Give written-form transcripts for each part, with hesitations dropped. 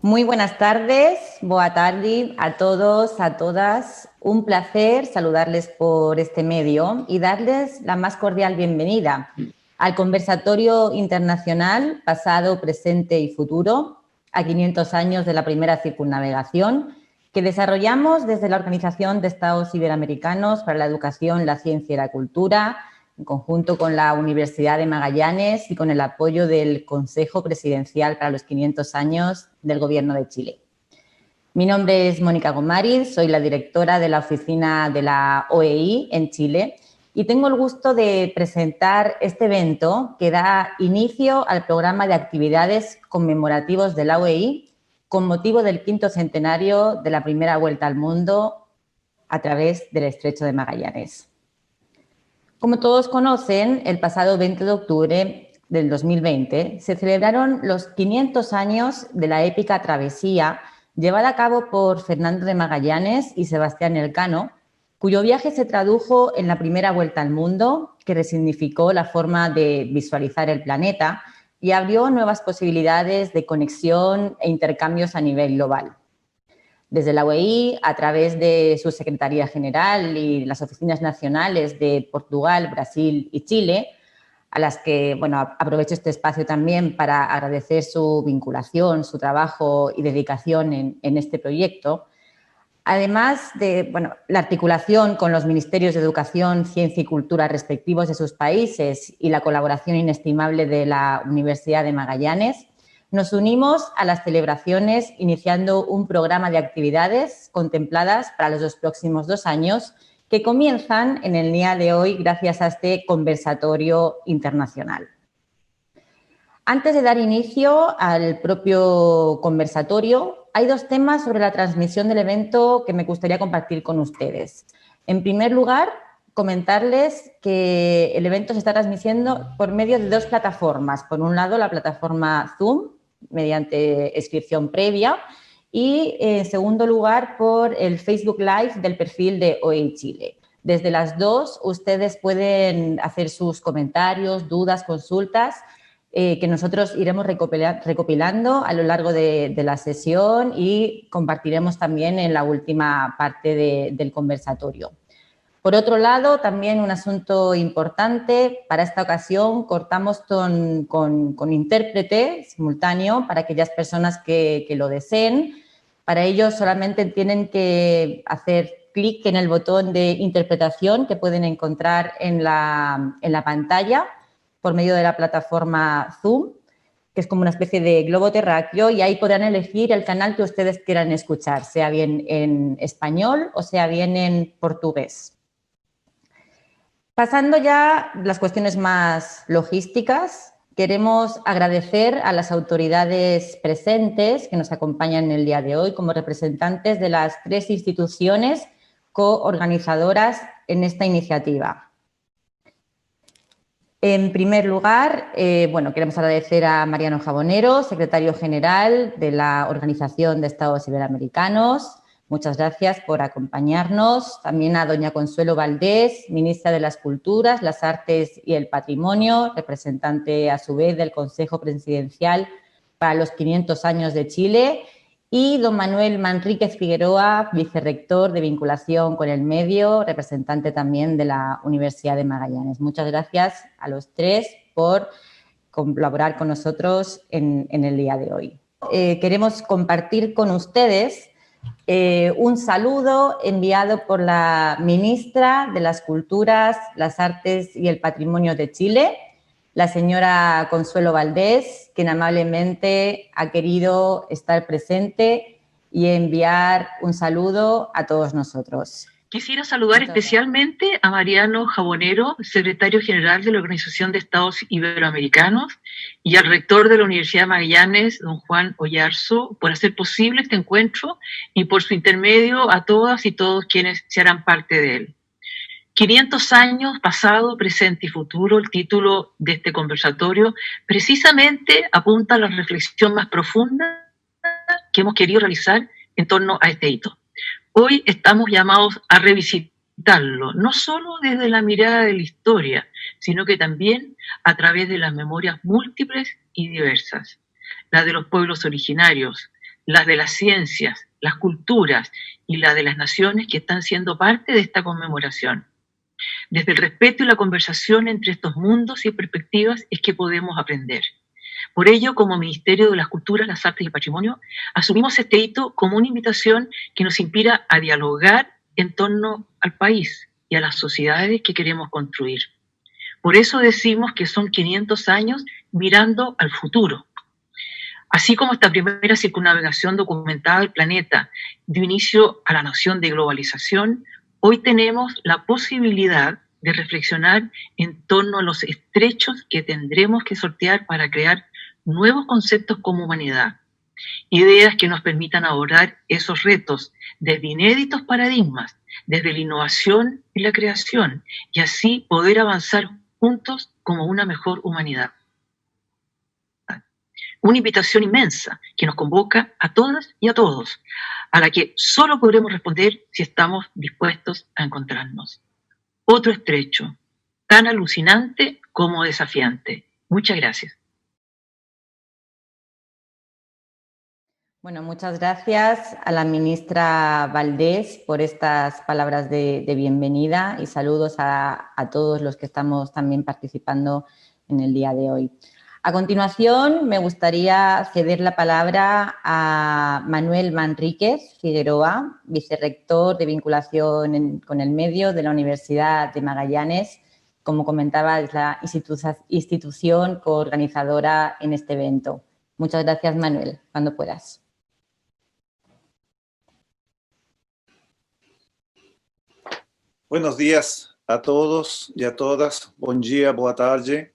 Muy buenas tardes, boa tarde a todos, a todas. Un placer saludarles por este medio y darles la más cordial bienvenida al Conversatorio Internacional Pasado, Presente y Futuro, a 500 años de la primera circunnavegación, que desarrollamos desde la Organización de Estados Iberoamericanos para la Educación, la Ciencia y la Cultura, en conjunto con la Universidad de Magallanes y con el apoyo del Consejo Presidencial para los 500 años del Gobierno de Chile. Mi nombre es Mónica Gomariz, soy la directora de la oficina de la OEI en Chile y tengo el gusto de presentar este evento que da inicio al programa de actividades conmemorativos de la OEI con motivo del 5º centenario de la primera vuelta al mundo a través del Estrecho de Magallanes. Como todos conocen, el pasado 20 de octubre del 2020 se celebraron los 500 años de la épica travesía llevada a cabo por Fernando de Magallanes y Sebastián Elcano, cuyo viaje se tradujo en la primera vuelta al mundo, que resignificó la forma de visualizar el planeta y abrió nuevas posibilidades de conexión e intercambios a nivel global. Desde la OEI, a través de su Secretaría General y las oficinas nacionales de Portugal, Brasil y Chile, a las que aprovecho este espacio también para agradecer su vinculación, su trabajo y dedicación en este proyecto. Además de la articulación con los ministerios de Educación, Ciencia y Cultura respectivos de sus países y la colaboración inestimable de la Universidad de Magallanes, nos unimos a las celebraciones iniciando un programa de actividades contempladas para los próximos 2 años que comienzan en el día de hoy gracias a este conversatorio internacional. Antes de dar inicio al propio conversatorio, hay 2 temas sobre la transmisión del evento que me gustaría compartir con ustedes. En primer lugar, comentarles que el evento se está transmitiendo por medio de 2 plataformas. Por un lado, la plataforma Zoom, mediante inscripción previa, y en segundo lugar, por el Facebook Live del perfil de OEI Chile. Desde las 2, ustedes pueden hacer sus comentarios, dudas, consultas, que nosotros iremos recopilando a lo largo de la sesión y compartiremos también en la última parte del conversatorio. Por otro lado, también un asunto importante, para esta ocasión contamos con intérprete simultáneo para aquellas personas que lo deseen. Para ello solamente tienen que hacer clic en el botón de interpretación que pueden encontrar en la pantalla por medio de la plataforma Zoom, que es como una especie de globo terráqueo, y ahí podrán elegir el canal que ustedes quieran escuchar, sea bien en español o sea bien en portugués. Pasando ya a las cuestiones más logísticas, queremos agradecer a las autoridades presentes que nos acompañan en el día de hoy como representantes de las 3 instituciones coorganizadoras en esta iniciativa. En primer lugar, queremos agradecer a Mariano Jabonero, secretario general de la Organización de Estados Iberoamericanos. Muchas gracias por acompañarnos. También a doña Consuelo Valdés, ministra de las Culturas, las Artes y el Patrimonio, representante a su vez del Consejo Presidencial para los 500 años de Chile. Y don Manuel Manríquez Figueroa, vicerrector de vinculación con el medio, representante también de la Universidad de Magallanes. Muchas gracias a los 3 por colaborar con nosotros en el día de hoy. Queremos compartir con ustedes un saludo enviado por la ministra de las Culturas, las Artes y el Patrimonio de Chile, la señora Consuelo Valdés, quien amablemente ha querido estar presente y enviar un saludo a todos nosotros. Quisiera saludar especialmente a Mariano Jabonero, secretario general de la Organización de Estados Iberoamericanos, y al rector de la Universidad de Magallanes, don Juan Oyarzo, por hacer posible este encuentro y por su intermedio a todas y todos quienes se harán parte de él. 500 años, pasado, presente y futuro, el título de este conversatorio, precisamente apunta a la reflexión más profunda que hemos querido realizar en torno a este hito. Hoy estamos llamados a revisitarlo, no solo desde la mirada de la historia, sino que también a través de las memorias múltiples y diversas, la de los pueblos originarios, las de las ciencias, las culturas y las de las naciones que están siendo parte de esta conmemoración. Desde el respeto y la conversación entre estos mundos y perspectivas es que podemos aprender. Por ello, como Ministerio de las Culturas, las Artes y el Patrimonio, asumimos este hito como una invitación que nos inspira a dialogar en torno al país y a las sociedades que queremos construir. Por eso decimos que son 500 años mirando al futuro. Así como esta primera circunnavegación documentada del planeta dio inicio a la noción de globalización, hoy tenemos la posibilidad de reflexionar en torno a los estrechos que tendremos que sortear para crear nuevos conceptos como humanidad, ideas que nos permitan abordar esos retos desde inéditos paradigmas, desde la innovación y la creación, y así poder avanzar juntos como una mejor humanidad. Una invitación inmensa que nos convoca a todas y a todos, a la que solo podremos responder si estamos dispuestos a encontrarnos. Otro estrecho, tan alucinante como desafiante. Muchas gracias. Bueno, muchas gracias a la ministra Valdés por estas palabras de bienvenida y saludos a todos los que estamos también participando en el día de hoy. A continuación, me gustaría ceder la palabra a Manuel Manríquez Figueroa, vicerrector de vinculación con el medio de la Universidad de Magallanes. Como comentaba, es la institución coorganizadora en este evento. Muchas gracias, Manuel. Cuando puedas. Buenos días a todos y a todas. Buen día, boa tarde.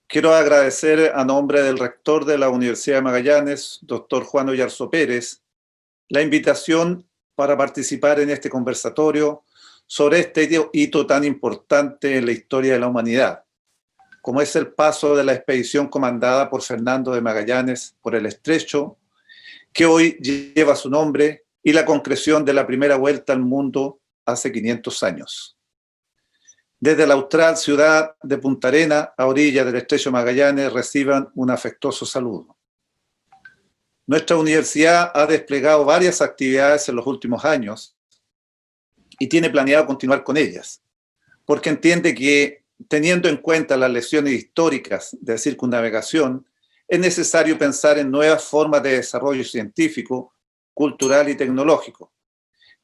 Quiero agradecer a nombre del rector de la Universidad de Magallanes, doctor Juan Oyarzo Pérez, la invitación para participar en este conversatorio sobre este hito tan importante en la historia de la humanidad, como es el paso de la expedición comandada por Fernando de Magallanes por el Estrecho, que hoy lleva su nombre, y la concreción de la primera vuelta al mundo hace 500 años. Desde la austral ciudad de Punta Arenas, a orillas del Estrecho de Magallanes, reciban un afectuoso saludo. Nuestra universidad ha desplegado varias actividades en los últimos años y tiene planeado continuar con ellas, porque entiende que, teniendo en cuenta las lecciones históricas de circunnavegación, es necesario pensar en nuevas formas de desarrollo científico, cultural y tecnológico,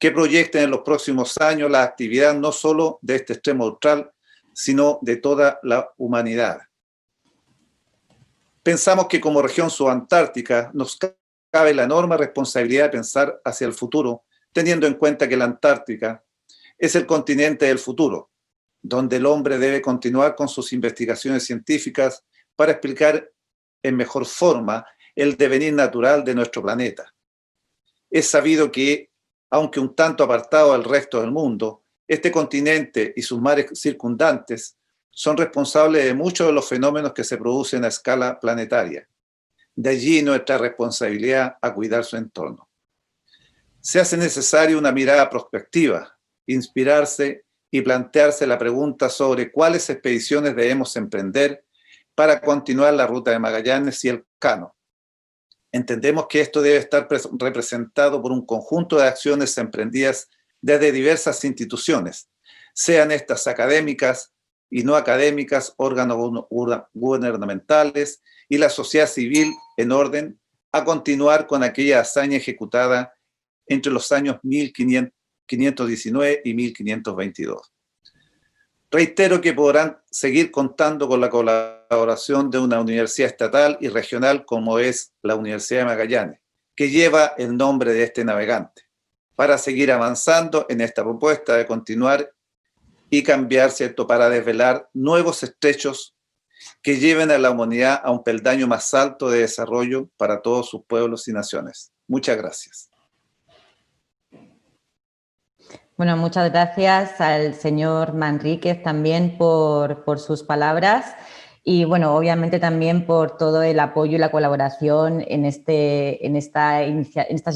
que proyecten en los próximos años la actividad no solo de este extremo austral, sino de toda la humanidad. Pensamos que como región subantártica nos cabe la enorme responsabilidad de pensar hacia el futuro, teniendo en cuenta que la Antártica es el continente del futuro, donde el hombre debe continuar con sus investigaciones científicas para explicar en mejor forma el devenir natural de nuestro planeta. Es sabido que, aunque un tanto apartado del resto del mundo, este continente y sus mares circundantes son responsables de muchos de los fenómenos que se producen a escala planetaria. De allí nuestra responsabilidad a cuidar su entorno. Se hace necesaria una mirada prospectiva, inspirarse y plantearse la pregunta sobre cuáles expediciones debemos emprender para continuar la ruta de Magallanes y Elcano. Entendemos que esto debe estar representado por un conjunto de acciones emprendidas desde diversas instituciones, sean estas académicas y no académicas, órganos gubernamentales y la sociedad civil, en orden a continuar con aquella hazaña ejecutada entre los años 1519 y 1522. Reitero que podrán seguir contando con la colaboración de una universidad estatal y regional como es la Universidad de Magallanes, que lleva el nombre de este navegante, para seguir avanzando en esta propuesta de continuar y cambiar, ¿cierto?, para desvelar nuevos estrechos que lleven a la humanidad a un peldaño más alto de desarrollo para todos sus pueblos y naciones. Muchas gracias. Bueno, muchas gracias al señor Manríquez también por sus palabras y, bueno, obviamente también por todo el apoyo y la colaboración en estas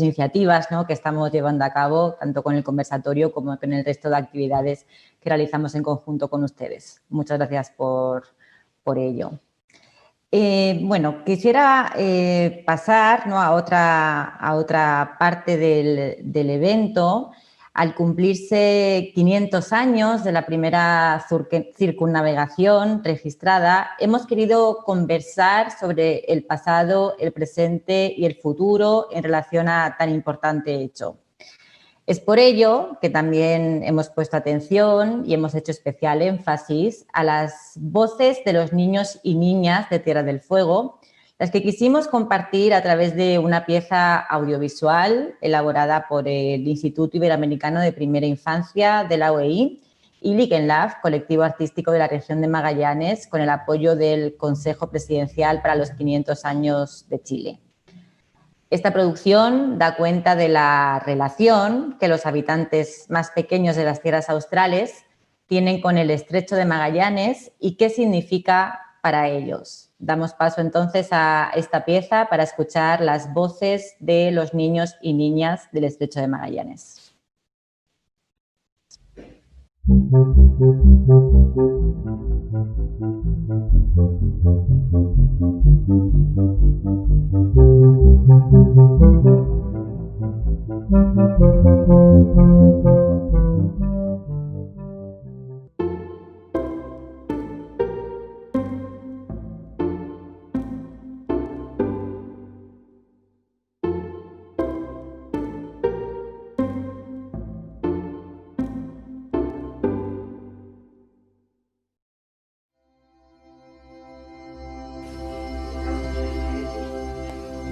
iniciativas, ¿no?, que estamos llevando a cabo, tanto con el conversatorio como con el resto de actividades que realizamos en conjunto con ustedes. Muchas gracias por ello. Bueno, quisiera pasar, ¿no?, a otra parte del evento. Al cumplirse 500 años de la primera circunnavegación registrada, hemos querido conversar sobre el pasado, el presente y el futuro en relación a tan importante hecho. Es por ello que también hemos puesto atención y hemos hecho especial énfasis a las voces de los niños y niñas de Tierra del Fuego, las que quisimos compartir a través de una pieza audiovisual elaborada por el Instituto Iberoamericano de Primera Infancia de la OEI y Likenlaf, colectivo artístico de la región de Magallanes, con el apoyo del Consejo Presidencial para los 500 años de Chile. Esta producción da cuenta de la relación que los habitantes más pequeños de las tierras australes tienen con el Estrecho de Magallanes y qué significa para ellos. Damos paso entonces a esta pieza para escuchar las voces de los niños y niñas del Estrecho de Magallanes.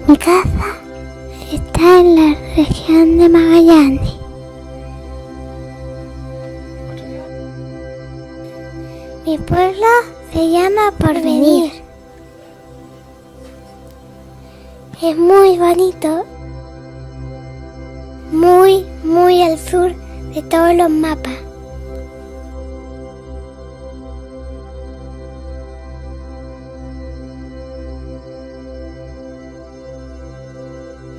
Mi casa está en la región de Magallanes. Mi pueblo se llama Porvenir. Es muy bonito, muy al sur de todos los mapas.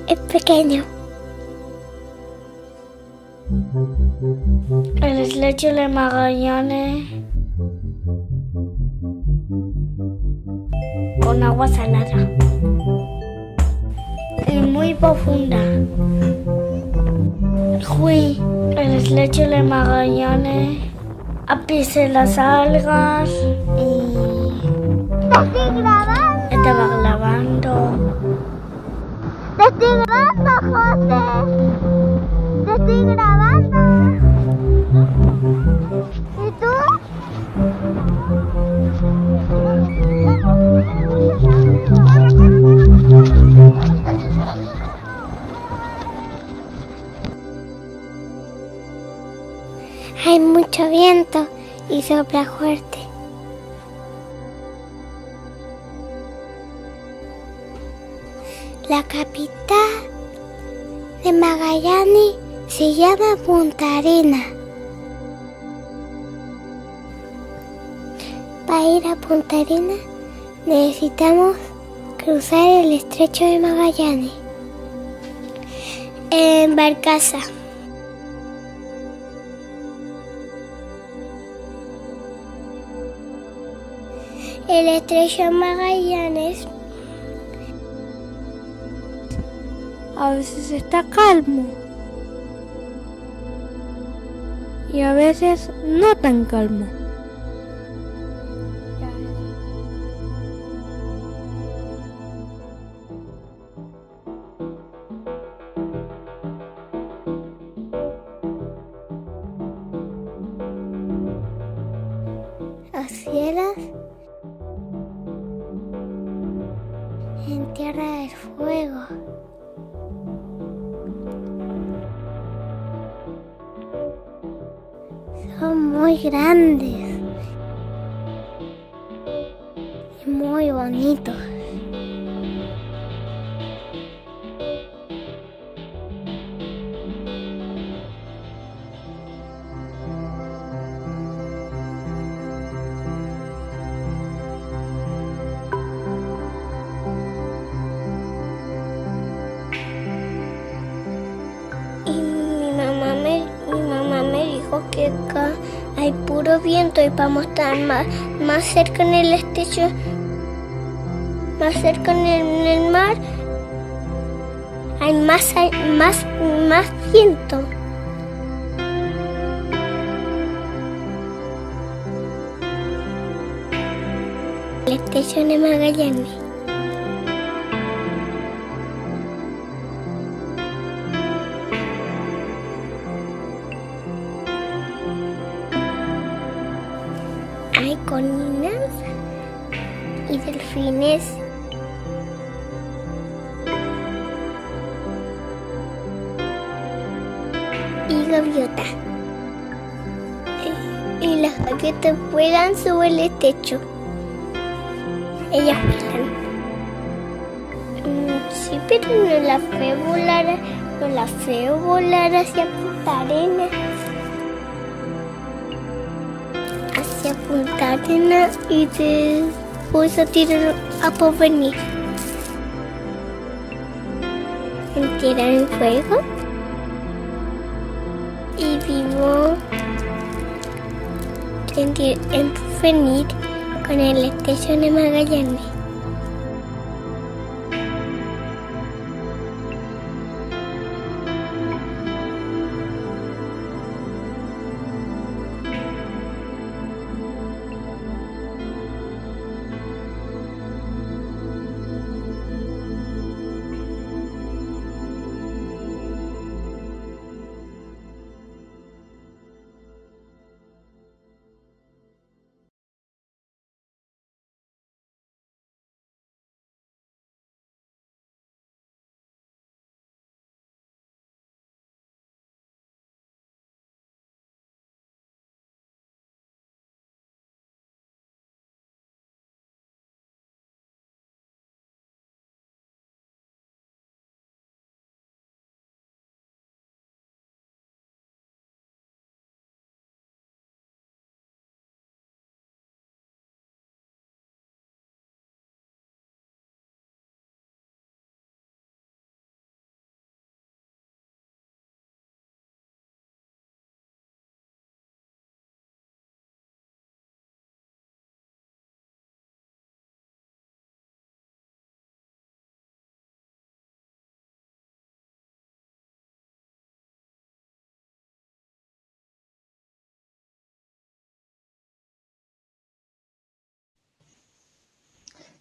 Es pequeño. El Estrecho de Magallanes con agua salada y muy profunda. Fui el Estrecho de Magallanes a pisar las algas y estaba grabando. ¡Te estoy grabando, José! ¡Te estoy grabando! ¿Y tú? Hay mucho viento y sopla fuerte. La capital de Magallanes se llama Punta Arenas. Para ir a Punta Arenas necesitamos cruzar el Estrecho de Magallanes en barcaza. El Estrecho de Magallanes a veces está calmo y a veces no tan calmo. Los cielos en Tierra del Fuego son muy grandes y muy bonitos. Que acá hay puro viento y vamos a estar más cerca en el estrecho más cerca en el mar, hay más viento. El estrecho de Magallanes. Hay coninas y delfines. Y gaviotas. Y las gaviotas vuelan sobre el techo. Ellas vuelan. Sí, pero no las veo volar hacia Punta Arenas. Hacia Punta Arenas y después a tirar a Porvenir. En Tierra Fuego. Y vivo en Porvenir con el estrecho de Magallanes.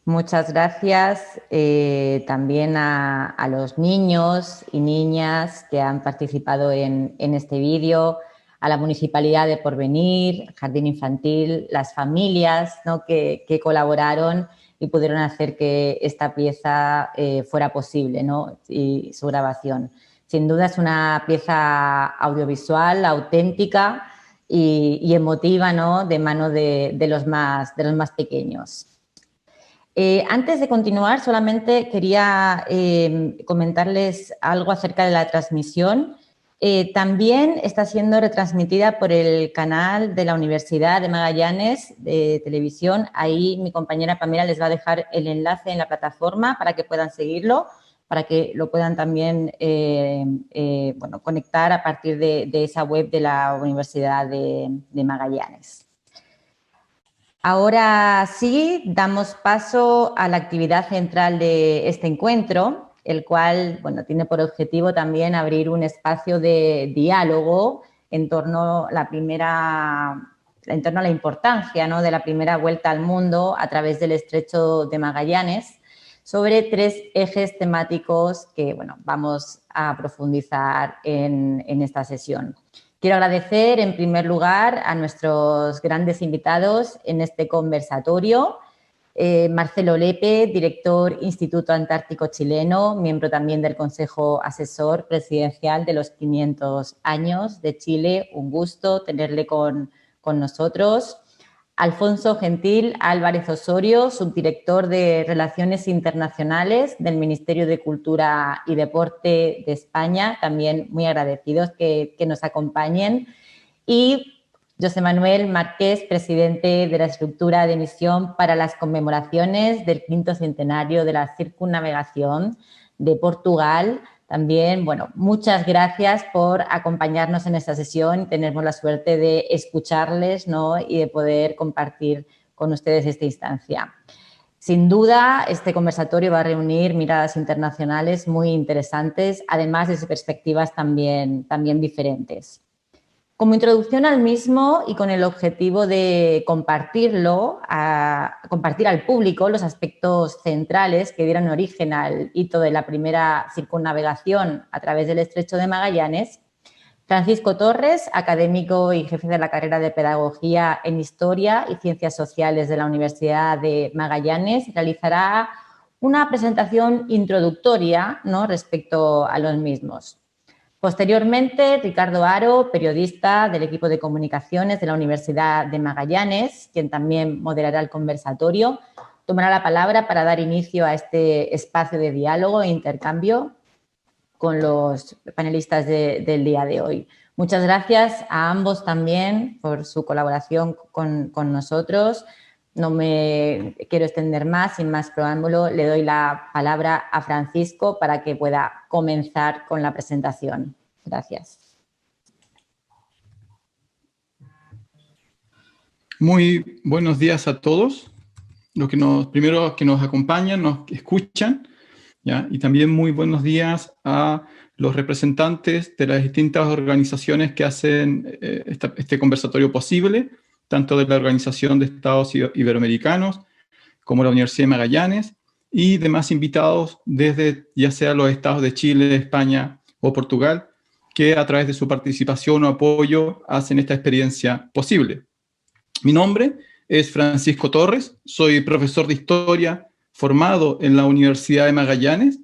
Muchas gracias también a los niños y niñas que han participado en este vídeo, a la Municipalidad de Porvenir, Jardín Infantil, las familias, ¿no?, que colaboraron y pudieron hacer que esta pieza fuera posible, ¿no?, y su grabación. Sin duda es una pieza audiovisual auténtica y emotiva, ¿no?, de mano de los más pequeños. Antes de continuar, solamente quería comentarles algo acerca de la transmisión. También está siendo retransmitida por el canal de la Universidad de Magallanes de televisión. Ahí mi compañera Pamela les va a dejar el enlace en la plataforma para que puedan seguirlo, para que lo puedan también conectar a partir de esa web de la Universidad de Magallanes. Ahora sí, damos paso a la actividad central de este encuentro, el cual tiene por objetivo también abrir un espacio de diálogo en torno a la importancia, ¿no?, de la primera vuelta al mundo a través del Estrecho de Magallanes, sobre 3 ejes temáticos que vamos a profundizar en esta sesión. Quiero agradecer, en primer lugar, a nuestros grandes invitados en este conversatorio. Marcelo Lepe, director Instituto Antártico Chileno, miembro también del Consejo Asesor Presidencial de los 500 años de Chile. Un gusto tenerle con nosotros. Alfonso Gentil Álvarez Osorio, subdirector de Relaciones Internacionales del Ministerio de Cultura y Deporte de España, también muy agradecidos que nos acompañen. Y José Manuel Márquez, presidente de la estructura de misión para las conmemoraciones del 5º centenario de la circunnavegación de Portugal. También, muchas gracias por acompañarnos en esta sesión. Tenemos la suerte de escucharles, ¿no?, y de poder compartir con ustedes esta instancia. Sin duda, este conversatorio va a reunir miradas internacionales muy interesantes, además de perspectivas también diferentes. Como introducción al mismo y con el objetivo de compartir al público los aspectos centrales que dieron origen al hito de la primera circunnavegación a través del Estrecho de Magallanes, Francisco Torres, académico y jefe de la carrera de Pedagogía en Historia y Ciencias Sociales de la Universidad de Magallanes, realizará una presentación introductoria, ¿no?, respecto a los mismos. Posteriormente, Ricardo Haro, periodista del equipo de comunicaciones de la Universidad de Magallanes, quien también moderará el conversatorio, tomará la palabra para dar inicio a este espacio de diálogo e intercambio con los panelistas del día de hoy. Muchas gracias a ambos también por su colaboración con nosotros. No me quiero extender más, sin más preámbulo, le doy la palabra a Francisco para que pueda comenzar con la presentación. Gracias. Muy buenos días a todos, primero que nos acompañan, nos escuchan, ¿ya? Y también muy buenos días a los representantes de las distintas organizaciones que hacen este conversatorio posible, tanto de la Organización de Estados Iberoamericanos como la Universidad de Magallanes, y demás invitados desde ya sea los estados de Chile, España o Portugal, que a través de su participación o apoyo hacen esta experiencia posible. Mi nombre es Francisco Torres, soy profesor de Historia formado en la Universidad de Magallanes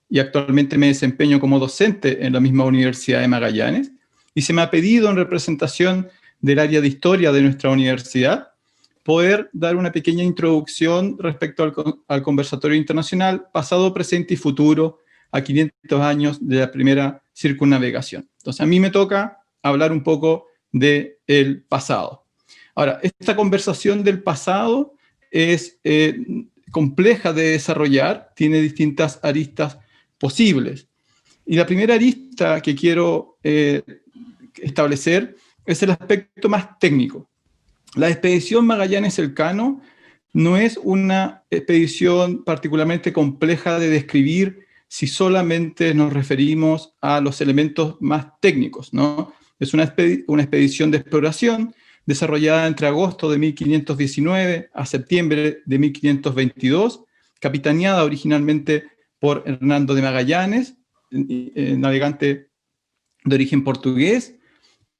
y actualmente me desempeño como docente en la misma Universidad de Magallanes, y se me ha pedido en representación del área de Historia de nuestra universidad poder dar una pequeña introducción respecto al conversatorio internacional pasado, presente y futuro a 500 años de la primera circunnavegación. Entonces a mí me toca hablar un poco del pasado. Ahora, esta conversación del pasado es compleja de desarrollar, tiene distintas aristas posibles. Y la primera arista que quiero establecer es el aspecto más técnico. La expedición Magallanes-Elcano no es una expedición particularmente compleja de describir si solamente nos referimos a los elementos más técnicos, ¿no? Es una expedición de exploración desarrollada entre agosto de 1519 a septiembre de 1522, capitaneada originalmente por Hernando de Magallanes, navegante de origen portugués.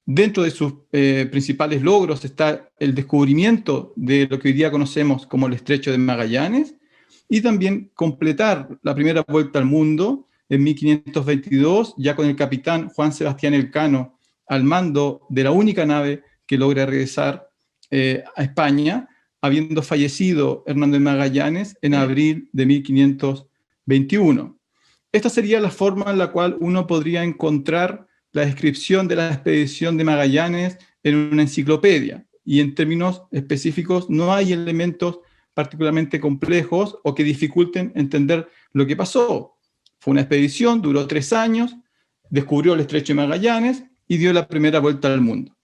Dentro de sus principales logros está el descubrimiento de lo que hoy día conocemos como el Estrecho de Magallanes, y también completar la primera vuelta al mundo en 1522, ya con el capitán Juan Sebastián Elcano al mando de la única nave que logra regresar a España, habiendo fallecido Hernando de Magallanes en abril de 1521. Esta sería la forma en la cual uno podría encontrar la descripción de la expedición de Magallanes en una enciclopedia, y en términos específicos no hay elementos particularmente complejos o que dificulten entender lo que pasó. Fue una expedición, duró 3 años, descubrió el Estrecho de Magallanes y dio la primera vuelta al mundo.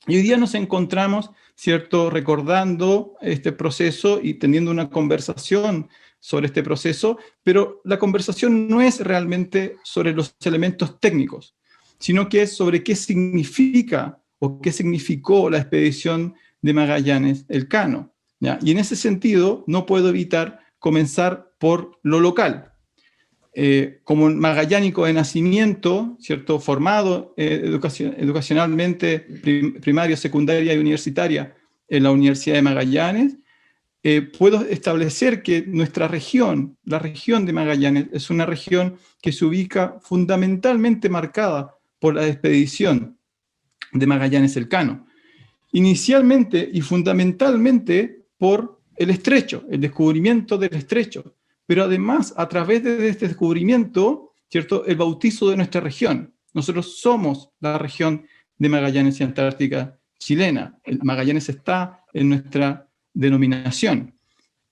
Y hoy día nos encontramos, ¿cierto?, recordando este proceso y teniendo una conversación sobre este proceso, pero la conversación no es realmente sobre los elementos técnicos, sino que es sobre qué significa o qué significó la expedición de Magallanes-Elcano, ¿ya? Y en ese sentido no puedo evitar comenzar por lo local. Como magallánico de nacimiento, ¿cierto?, formado educacionalmente, primaria, secundaria y universitaria en la Universidad de Magallanes, puedo establecer que nuestra región, la región de Magallanes, es una región que se ubica fundamentalmente marcada por la expedición de Magallanes-Elcano. Inicialmente y fundamentalmente por el estrecho, el descubrimiento del estrecho, pero además a través de este descubrimiento, ¿cierto?, el bautizo de nuestra región. Nosotros somos la región de Magallanes y Antártica chilena. El Magallanes está en nuestra denominación.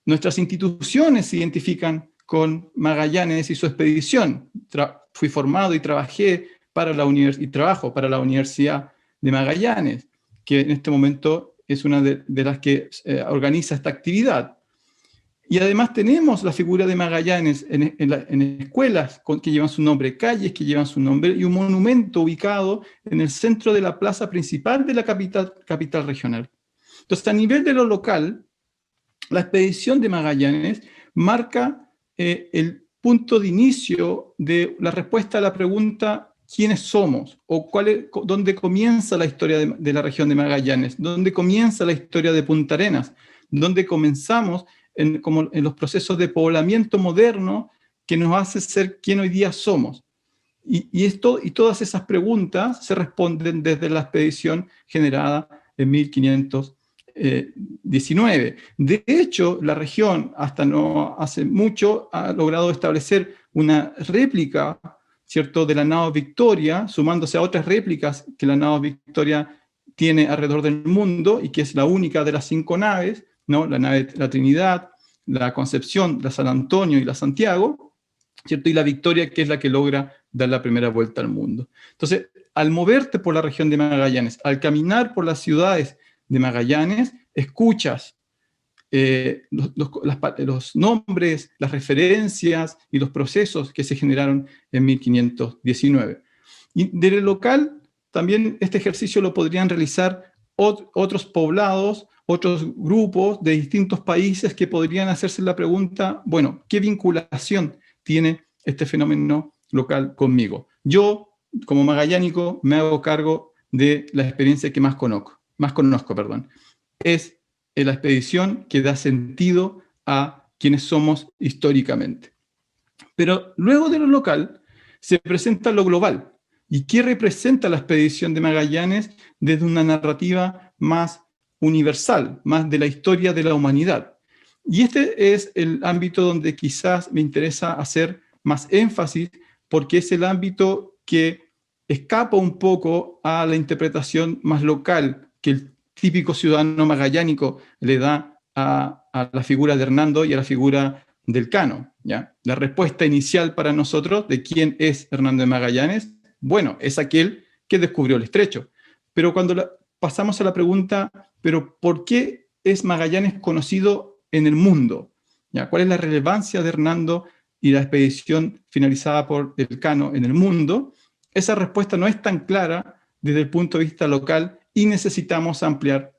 Nuestras instituciones se identifican con Magallanes y su expedición. Fui formado y trabajé trabajo para la Universidad de Magallanes, que en este momento es una de las que organiza esta actividad. Y además tenemos la figura de Magallanes en escuelas que llevan su nombre, calles que llevan su nombre, y un monumento ubicado en el centro de la plaza principal de la capital regional. Entonces, a nivel de lo local, la expedición de Magallanes marca el punto de inicio de la respuesta a la pregunta ¿quiénes somos? O ¿dónde comienza la historia de la región de Magallanes? ¿Dónde comienza la historia de Punta Arenas? ¿Dónde comenzamos en los procesos de poblamiento moderno que nos hace ser quien hoy día somos? Y todas esas preguntas se responden desde la expedición generada en 1519. De hecho, la región, hasta no hace mucho, ha logrado establecer una réplica, ¿cierto?, de la nao Victoria, sumándose a otras réplicas que la nao Victoria tiene alrededor del mundo, y que es la única de las 5 naves, ¿no? La nave La Trinidad, la Concepción, la San Antonio y la Santiago, ¿cierto? Y la Victoria, que es la que logra dar la primera vuelta al mundo. Entonces, al moverte por la región de Magallanes, al caminar por las ciudades de Magallanes, escuchas los nombres, las referencias y los procesos que se generaron en 1519. Y del local, también este ejercicio lo podrían realizar otros poblados, otros grupos de distintos países que podrían hacerse la pregunta, bueno, ¿qué vinculación tiene este fenómeno local conmigo? Yo, como magallánico, me hago cargo de la experiencia que más conozco, es la expedición que da sentido a quienes somos históricamente. Pero luego de lo local se presenta lo global. ¿Y qué representa la expedición de Magallanes desde una narrativa más universal, más de la historia de la humanidad? Y este es el ámbito donde quizás me interesa hacer más énfasis, porque es el ámbito que escapa un poco a la interpretación más local que el típico ciudadano magallánico le da a la figura de Hernando y a la figura del Cano, ¿ya? La respuesta inicial para nosotros de quién es Hernando de Magallanes, bueno, es aquel que descubrió el estrecho. Pero cuando pasamos a la pregunta, ¿pero por qué es Magallanes conocido en el mundo? ¿Ya? ¿Cuál es la relevancia de Hernando y la expedición finalizada por el Cano en el mundo? Esa respuesta no es tan clara desde el punto de vista local y necesitamos ampliar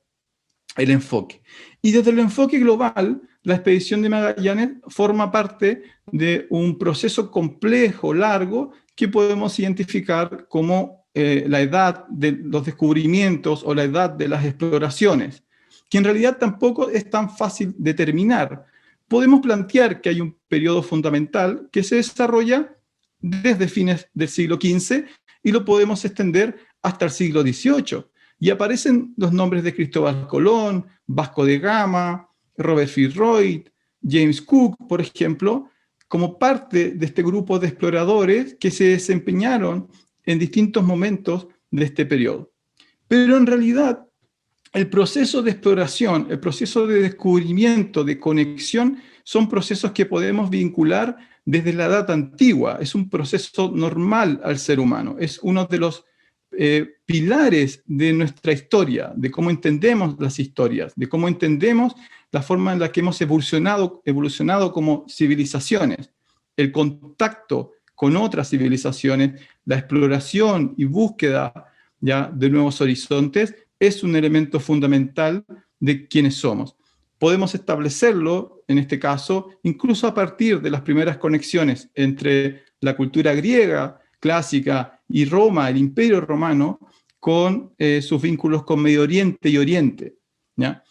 el enfoque. Y desde el enfoque global, la expedición de Magallanes forma parte de un proceso complejo, largo, que podemos identificar como la edad de los descubrimientos o la edad de las exploraciones, que en realidad tampoco es tan fácil determinar. Podemos plantear que hay un periodo fundamental que se desarrolla desde fines del siglo XV y lo podemos extender hasta el siglo XVIII. Y aparecen los nombres de Cristóbal Colón, Vasco de Gama, Robert Fitzroy, James Cook, por ejemplo, como parte de este grupo de exploradores que se desempeñaron en distintos momentos de este periodo. Pero en realidad, el proceso de exploración, el proceso de descubrimiento, de conexión, son procesos que podemos vincular desde la edad antigua. Es un proceso normal al ser humano. Es uno de los pilares de nuestra historia, de cómo entendemos las historias, de cómo entendemos la forma en la que hemos evolucionado como civilizaciones. El contacto con otras civilizaciones, la exploración y búsqueda ya de nuevos horizontes es un elemento fundamental de quiénes somos. Podemos establecerlo, en este caso, incluso a partir de las primeras conexiones entre la cultura griega, clásica, y Roma, el Imperio Romano, con sus vínculos con Medio Oriente y Oriente, ¿ya?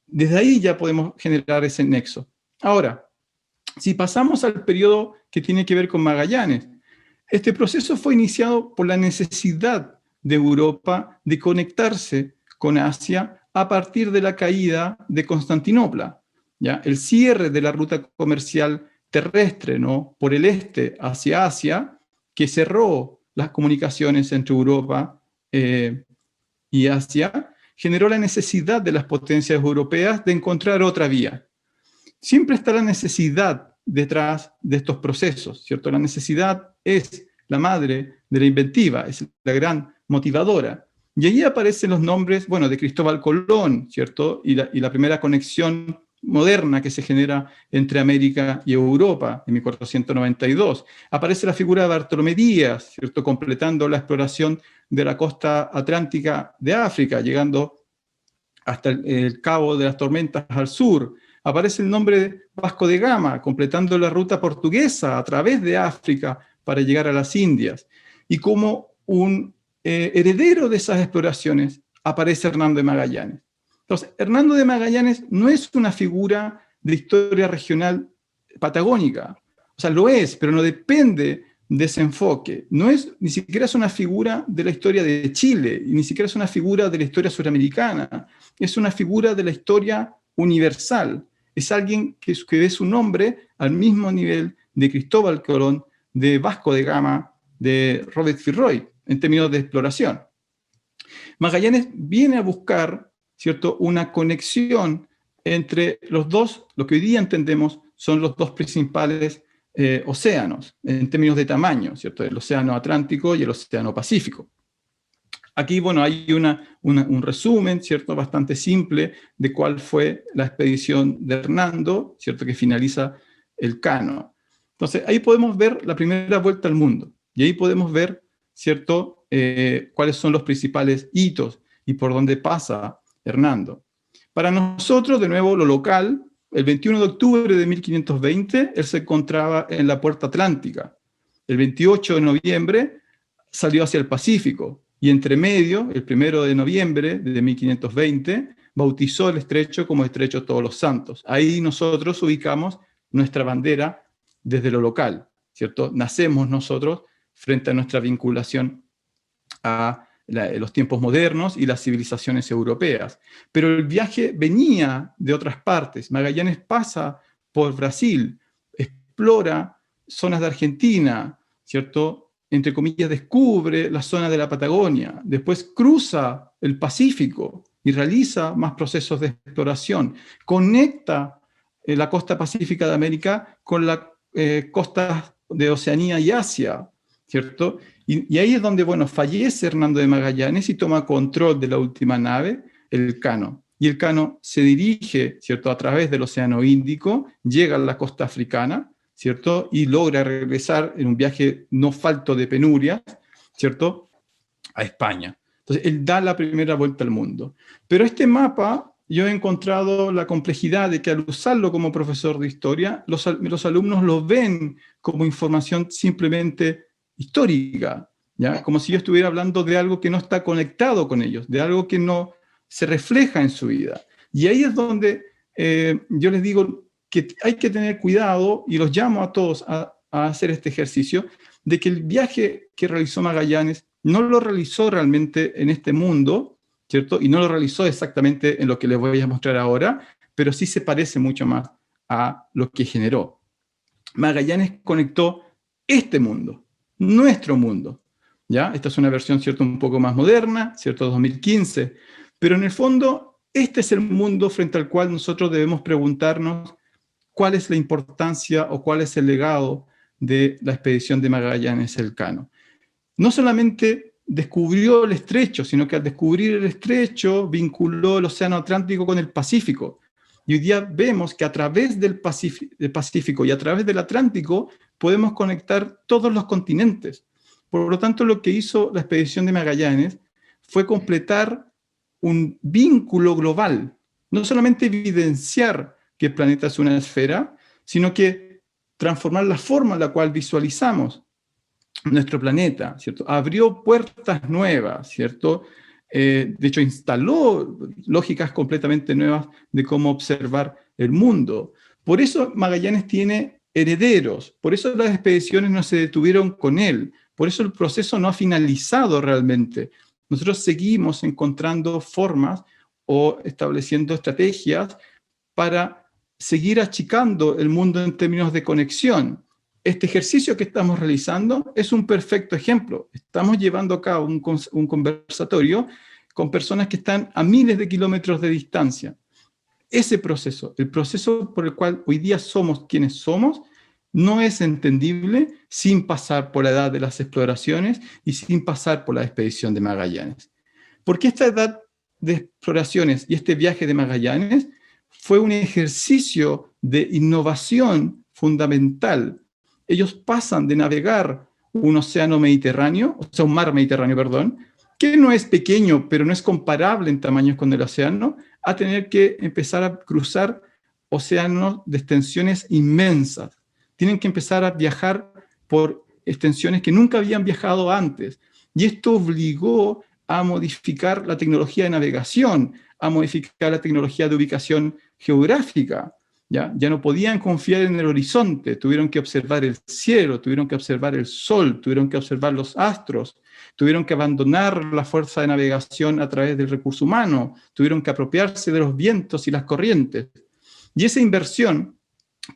Desde ahí ya podemos generar ese nexo. Ahora, si pasamos al periodo que tiene que ver con Magallanes, este proceso fue iniciado por la necesidad de Europa de conectarse con Asia a partir de la caída de Constantinopla, ¿ya? El cierre de la ruta comercial terrestre, ¿no?, por el este hacia Asia, que cerró las comunicaciones entre Europa y Asia, generó la necesidad de las potencias europeas de encontrar otra vía. Siempre está la necesidad detrás de estos procesos, ¿cierto? La necesidad es la madre de la inventiva, es la gran motivadora. Y allí aparecen los nombres, bueno, de Cristóbal Colón, ¿cierto? Y la primera conexión moderna que se genera entre América y Europa en 1492. Aparece la figura de Bartolomé Díaz, ¿cierto?, completando la exploración de la costa atlántica de África, llegando hasta el Cabo de las Tormentas al sur. Aparece el nombre de Vasco de Gama, completando la ruta portuguesa a través de África para llegar a las Indias. Y como un heredero de esas exploraciones aparece Hernando de Magallanes. Entonces, Hernando de Magallanes no es una figura de historia regional patagónica. O sea, lo es, pero no depende de ese enfoque. No es, ni siquiera es una figura de la historia de Chile, y ni siquiera es una figura de la historia suramericana. Es una figura de la historia universal. Es alguien que ve su nombre al mismo nivel de Cristóbal Colón, de Vasco de Gama, de Robert Fitzroy, en términos de exploración. Magallanes viene a buscar, ¿cierto?, una conexión entre los dos, lo que hoy día entendemos son los dos principales océanos, en términos de tamaño, ¿cierto?, el océano Atlántico y el océano Pacífico. Aquí, bueno, hay un resumen, ¿cierto?, bastante simple de cuál fue la expedición de Hernando, ¿cierto?, que finaliza el Cano. Entonces, ahí podemos ver la primera vuelta al mundo, y ahí podemos ver, ¿cierto?, cuáles son los principales hitos y por dónde pasa Hernando. Para nosotros, de nuevo, lo local, el 21 de octubre de 1520, él se encontraba en la puerta atlántica. El 28 de noviembre salió hacia el Pacífico, y entre medio, el 1 de noviembre de 1520, bautizó el estrecho como Estrecho Todos los Santos. Ahí nosotros ubicamos nuestra bandera desde lo local, ¿cierto? Nacemos nosotros frente a nuestra vinculación a los tiempos modernos y las civilizaciones europeas. Pero el viaje venía de otras partes. Magallanes pasa por Brasil, explora zonas de Argentina, ¿cierto?, entre comillas, descubre la zona de la Patagonia, después cruza el Pacífico y realiza más procesos de exploración, conecta la costa pacífica de América con las costas de Oceanía y Asia, ¿cierto? Y ahí es donde, bueno, fallece Hernando de Magallanes y toma control de la última nave, el Cano. Y el Cano se dirige, ¿cierto?, a través del Océano Índico, llega a la costa africana, ¿cierto?, y logra regresar en un viaje no falto de penurias, ¿cierto?, a España. Entonces, él da la primera vuelta al mundo. Pero este mapa, yo he encontrado la complejidad de que al usarlo como profesor de historia, los alumnos lo ven como información simplemente histórica, ¿ya? Como si yo estuviera hablando de algo que no está conectado con ellos, de algo que no se refleja en su vida. Y ahí es donde yo les digo que hay que tener cuidado, y los llamo a todos a hacer este ejercicio, de que el viaje que realizó Magallanes no lo realizó realmente en este mundo, ¿cierto? Y no lo realizó exactamente en lo que les voy a mostrar ahora, pero sí se parece mucho más a lo que generó. Magallanes conectó este mundo, nuestro mundo, ¿ya? Esta es una versión, ¿cierto?, un poco más moderna, ¿cierto?, 2015, pero en el fondo este es el mundo frente al cual nosotros debemos preguntarnos cuál es la importancia o cuál es el legado de la expedición de Magallanes Elcano. No solamente descubrió el estrecho, sino que al descubrir el estrecho vinculó el Océano Atlántico con el Pacífico. Y hoy día vemos que a través del Pacífico y a través del Atlántico podemos conectar todos los continentes. Por lo tanto, lo que hizo la expedición de Magallanes fue completar un vínculo global, no solamente evidenciar que el planeta es una esfera, sino que transformar la forma en la cual visualizamos nuestro planeta, ¿cierto? Abrió puertas nuevas, ¿cierto? De hecho, instaló lógicas completamente nuevas de cómo observar el mundo. Por eso Magallanes tiene herederos, por eso las expediciones no se detuvieron con él, por eso el proceso no ha finalizado realmente. Nosotros seguimos encontrando formas o estableciendo estrategias para seguir achicando el mundo en términos de conexión. Este ejercicio que estamos realizando es un perfecto ejemplo. Estamos llevando a cabo un conversatorio con personas que están a miles de kilómetros de distancia. Ese proceso, el proceso por el cual hoy día somos quienes somos, no es entendible sin pasar por la edad de las exploraciones y sin pasar por la expedición de Magallanes. ¿Por qué esta edad de exploraciones y este viaje de Magallanes? fue un ejercicio de innovación fundamental. Ellos pasan de navegar un océano Mediterráneo, o sea, un mar Mediterráneo, perdón, que no es pequeño, pero no es comparable en tamaños con el océano, a tener que empezar a cruzar océanos de extensiones inmensas. Tienen que empezar a viajar por extensiones que nunca habían viajado antes. Y esto obligó a modificar la tecnología de navegación, a modificar la tecnología de ubicación geográfica. Ya no podían confiar en el horizonte, tuvieron que observar el cielo, tuvieron que observar el sol, tuvieron que observar los astros, tuvieron que abandonar la fuerza de navegación a través del recurso humano, tuvieron que apropiarse de los vientos y las corrientes. Y esa inversión,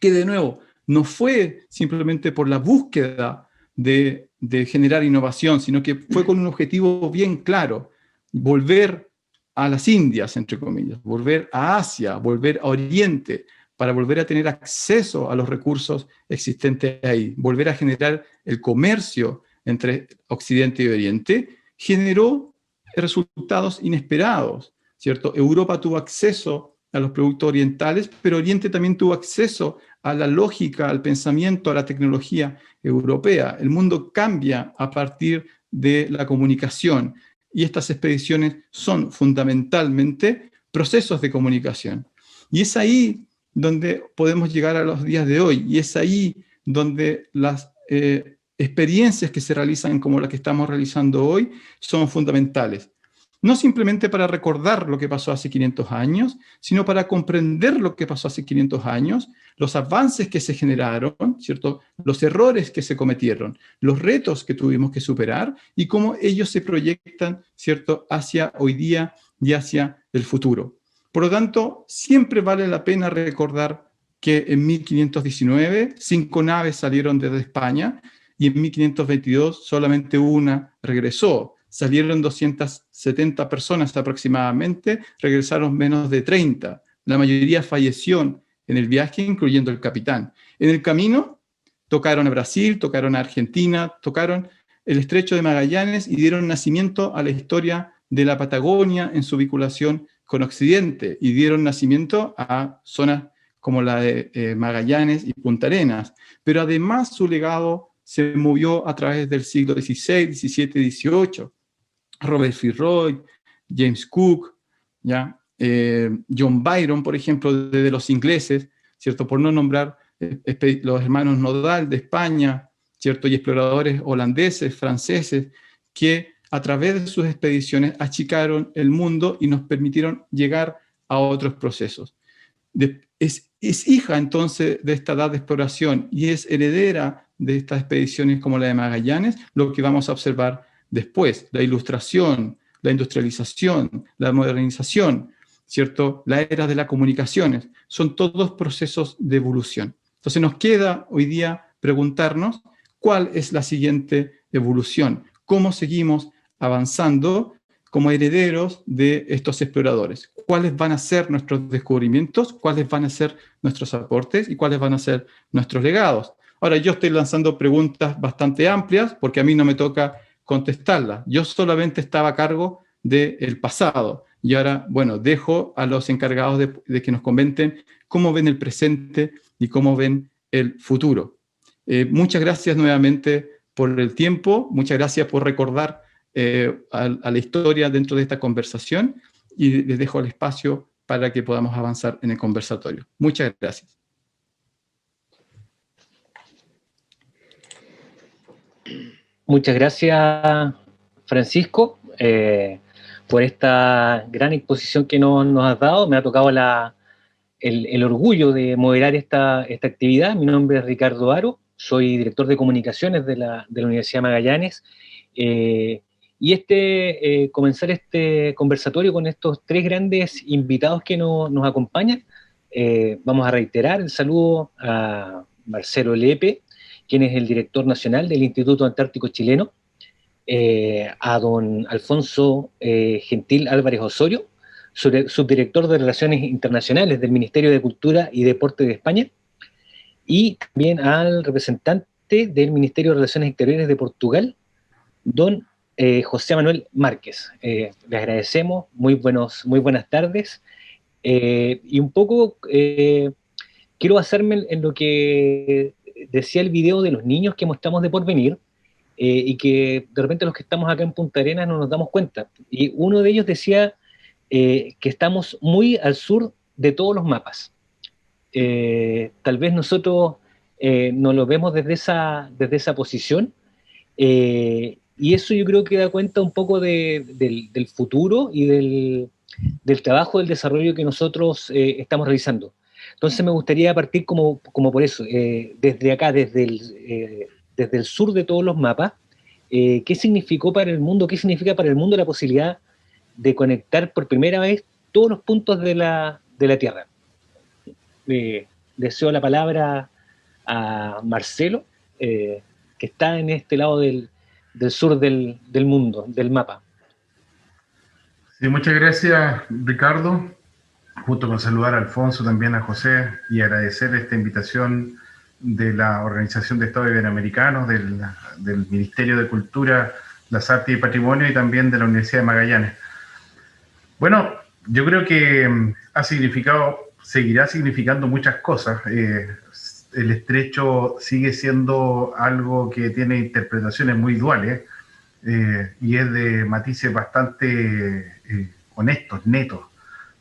que de nuevo no fue simplemente por la búsqueda de generar innovación, sino que fue con un objetivo bien claro: volver a las Indias, entre comillas, volver a Asia, volver a Oriente, para volver a tener acceso a los recursos existentes ahí, volver a generar el comercio entre Occidente y Oriente, generó resultados inesperados, ¿cierto? Europa tuvo acceso a los productos orientales, pero Oriente también tuvo acceso a la lógica, al pensamiento, a la tecnología europea. El mundo cambia a partir de la comunicación, y estas expediciones son fundamentalmente procesos de comunicación. Y es ahí donde podemos llegar a los días de hoy, y es ahí donde las experiencias que se realizan como las que estamos realizando hoy son fundamentales. No simplemente para recordar lo que pasó hace 500 años, sino para comprender lo que pasó hace 500 años, los avances que se generaron, ¿cierto? Los errores que se cometieron, los retos que tuvimos que superar y cómo ellos se proyectan, ¿cierto?, hacia hoy día y hacia el futuro. Por lo tanto, siempre vale la pena recordar que en 1519 5 naves salieron desde España y en 1522 solamente una regresó. Salieron 270 personas aproximadamente, regresaron menos de 30. La mayoría falleció en el viaje, incluyendo el capitán. En el camino tocaron a Brasil, tocaron a Argentina, tocaron el Estrecho de Magallanes y dieron nacimiento a la historia de la Patagonia en su vinculación con Occidente, y dieron nacimiento a zonas como la de Magallanes y Punta Arenas. Pero además su legado se movió a través del siglo XVI, XVII, XVIII. Robert Fitzroy, James Cook, ¿ya? John Byron, por ejemplo, de los ingleses, ¿cierto? Por no nombrar los hermanos Nodal de España, ¿cierto? Y exploradores holandeses, franceses, que a través de sus expediciones achicaron el mundo y nos permitieron llegar a otros procesos. Es hija entonces de esta edad de exploración y es heredera de estas expediciones como la de Magallanes, lo que vamos a observar después: la ilustración, la industrialización, la modernización, ¿cierto? La era de las comunicaciones, son todos procesos de evolución. Entonces nos queda hoy día preguntarnos cuál es la siguiente evolución, cómo seguimos avanzando como herederos de estos exploradores, cuáles van a ser nuestros descubrimientos, cuáles van a ser nuestros aportes y cuáles van a ser nuestros legados. Ahora, yo estoy lanzando preguntas bastante amplias porque a mí no me toca contestarlas. Yo solamente estaba a cargo del pasado y ahora, bueno, dejo a los encargados de que nos comenten cómo ven el presente y cómo ven el futuro. Muchas gracias nuevamente por el tiempo, muchas gracias por recordar a la historia dentro de esta conversación, y les dejo el espacio para que podamos avanzar en el conversatorio. Muchas gracias. Muchas gracias, Francisco, por esta gran exposición que nos has dado. Me ha tocado el orgullo de moderar esta actividad. Mi nombre es Ricardo Aro, soy director de comunicaciones de la Universidad Magallanes, y comenzar este conversatorio con estos 3 grandes invitados que nos acompañan. Vamos a reiterar el saludo a Marcelo Lepe, quien es el director nacional del Instituto Antártico Chileno, a don Alfonso Gentil Álvarez Osorio, subdirector de Relaciones Internacionales del Ministerio de Cultura y Deporte de España, y también al representante del Ministerio de Relaciones Exteriores de Portugal, don José Manuel Márquez. Les agradecemos, muy buenas tardes, Y un poco quiero basarme en lo que decía el video de los niños que mostramos de Porvenir, y que de repente los que estamos acá en Punta Arenas no nos damos cuenta. Y uno de ellos decía que estamos muy al sur de todos los mapas. Tal vez nosotros no lo vemos desde esa posición, y eso yo creo que da cuenta un poco del futuro y del trabajo, del desarrollo que nosotros estamos realizando. Entonces me gustaría partir como por eso, desde acá, desde el sur de todos los mapas, ¿qué significó para el mundo, qué significa para el mundo la posibilidad de conectar por primera vez todos los puntos de la Tierra? Deseo la palabra a Marcelo, que está en este lado del sur del mundo, del mapa. Sí, muchas gracias, Ricardo. Junto con saludar a Alfonso, también a José, y agradecer esta invitación de la Organización de Estados Iberoamericanos, del Ministerio de Cultura, las Artes y Patrimonio, y también de la Universidad de Magallanes. Bueno, yo creo que ha significado, seguirá significando muchas cosas. El estrecho sigue siendo algo que tiene interpretaciones muy duales, y es de matices bastante honestos, netos.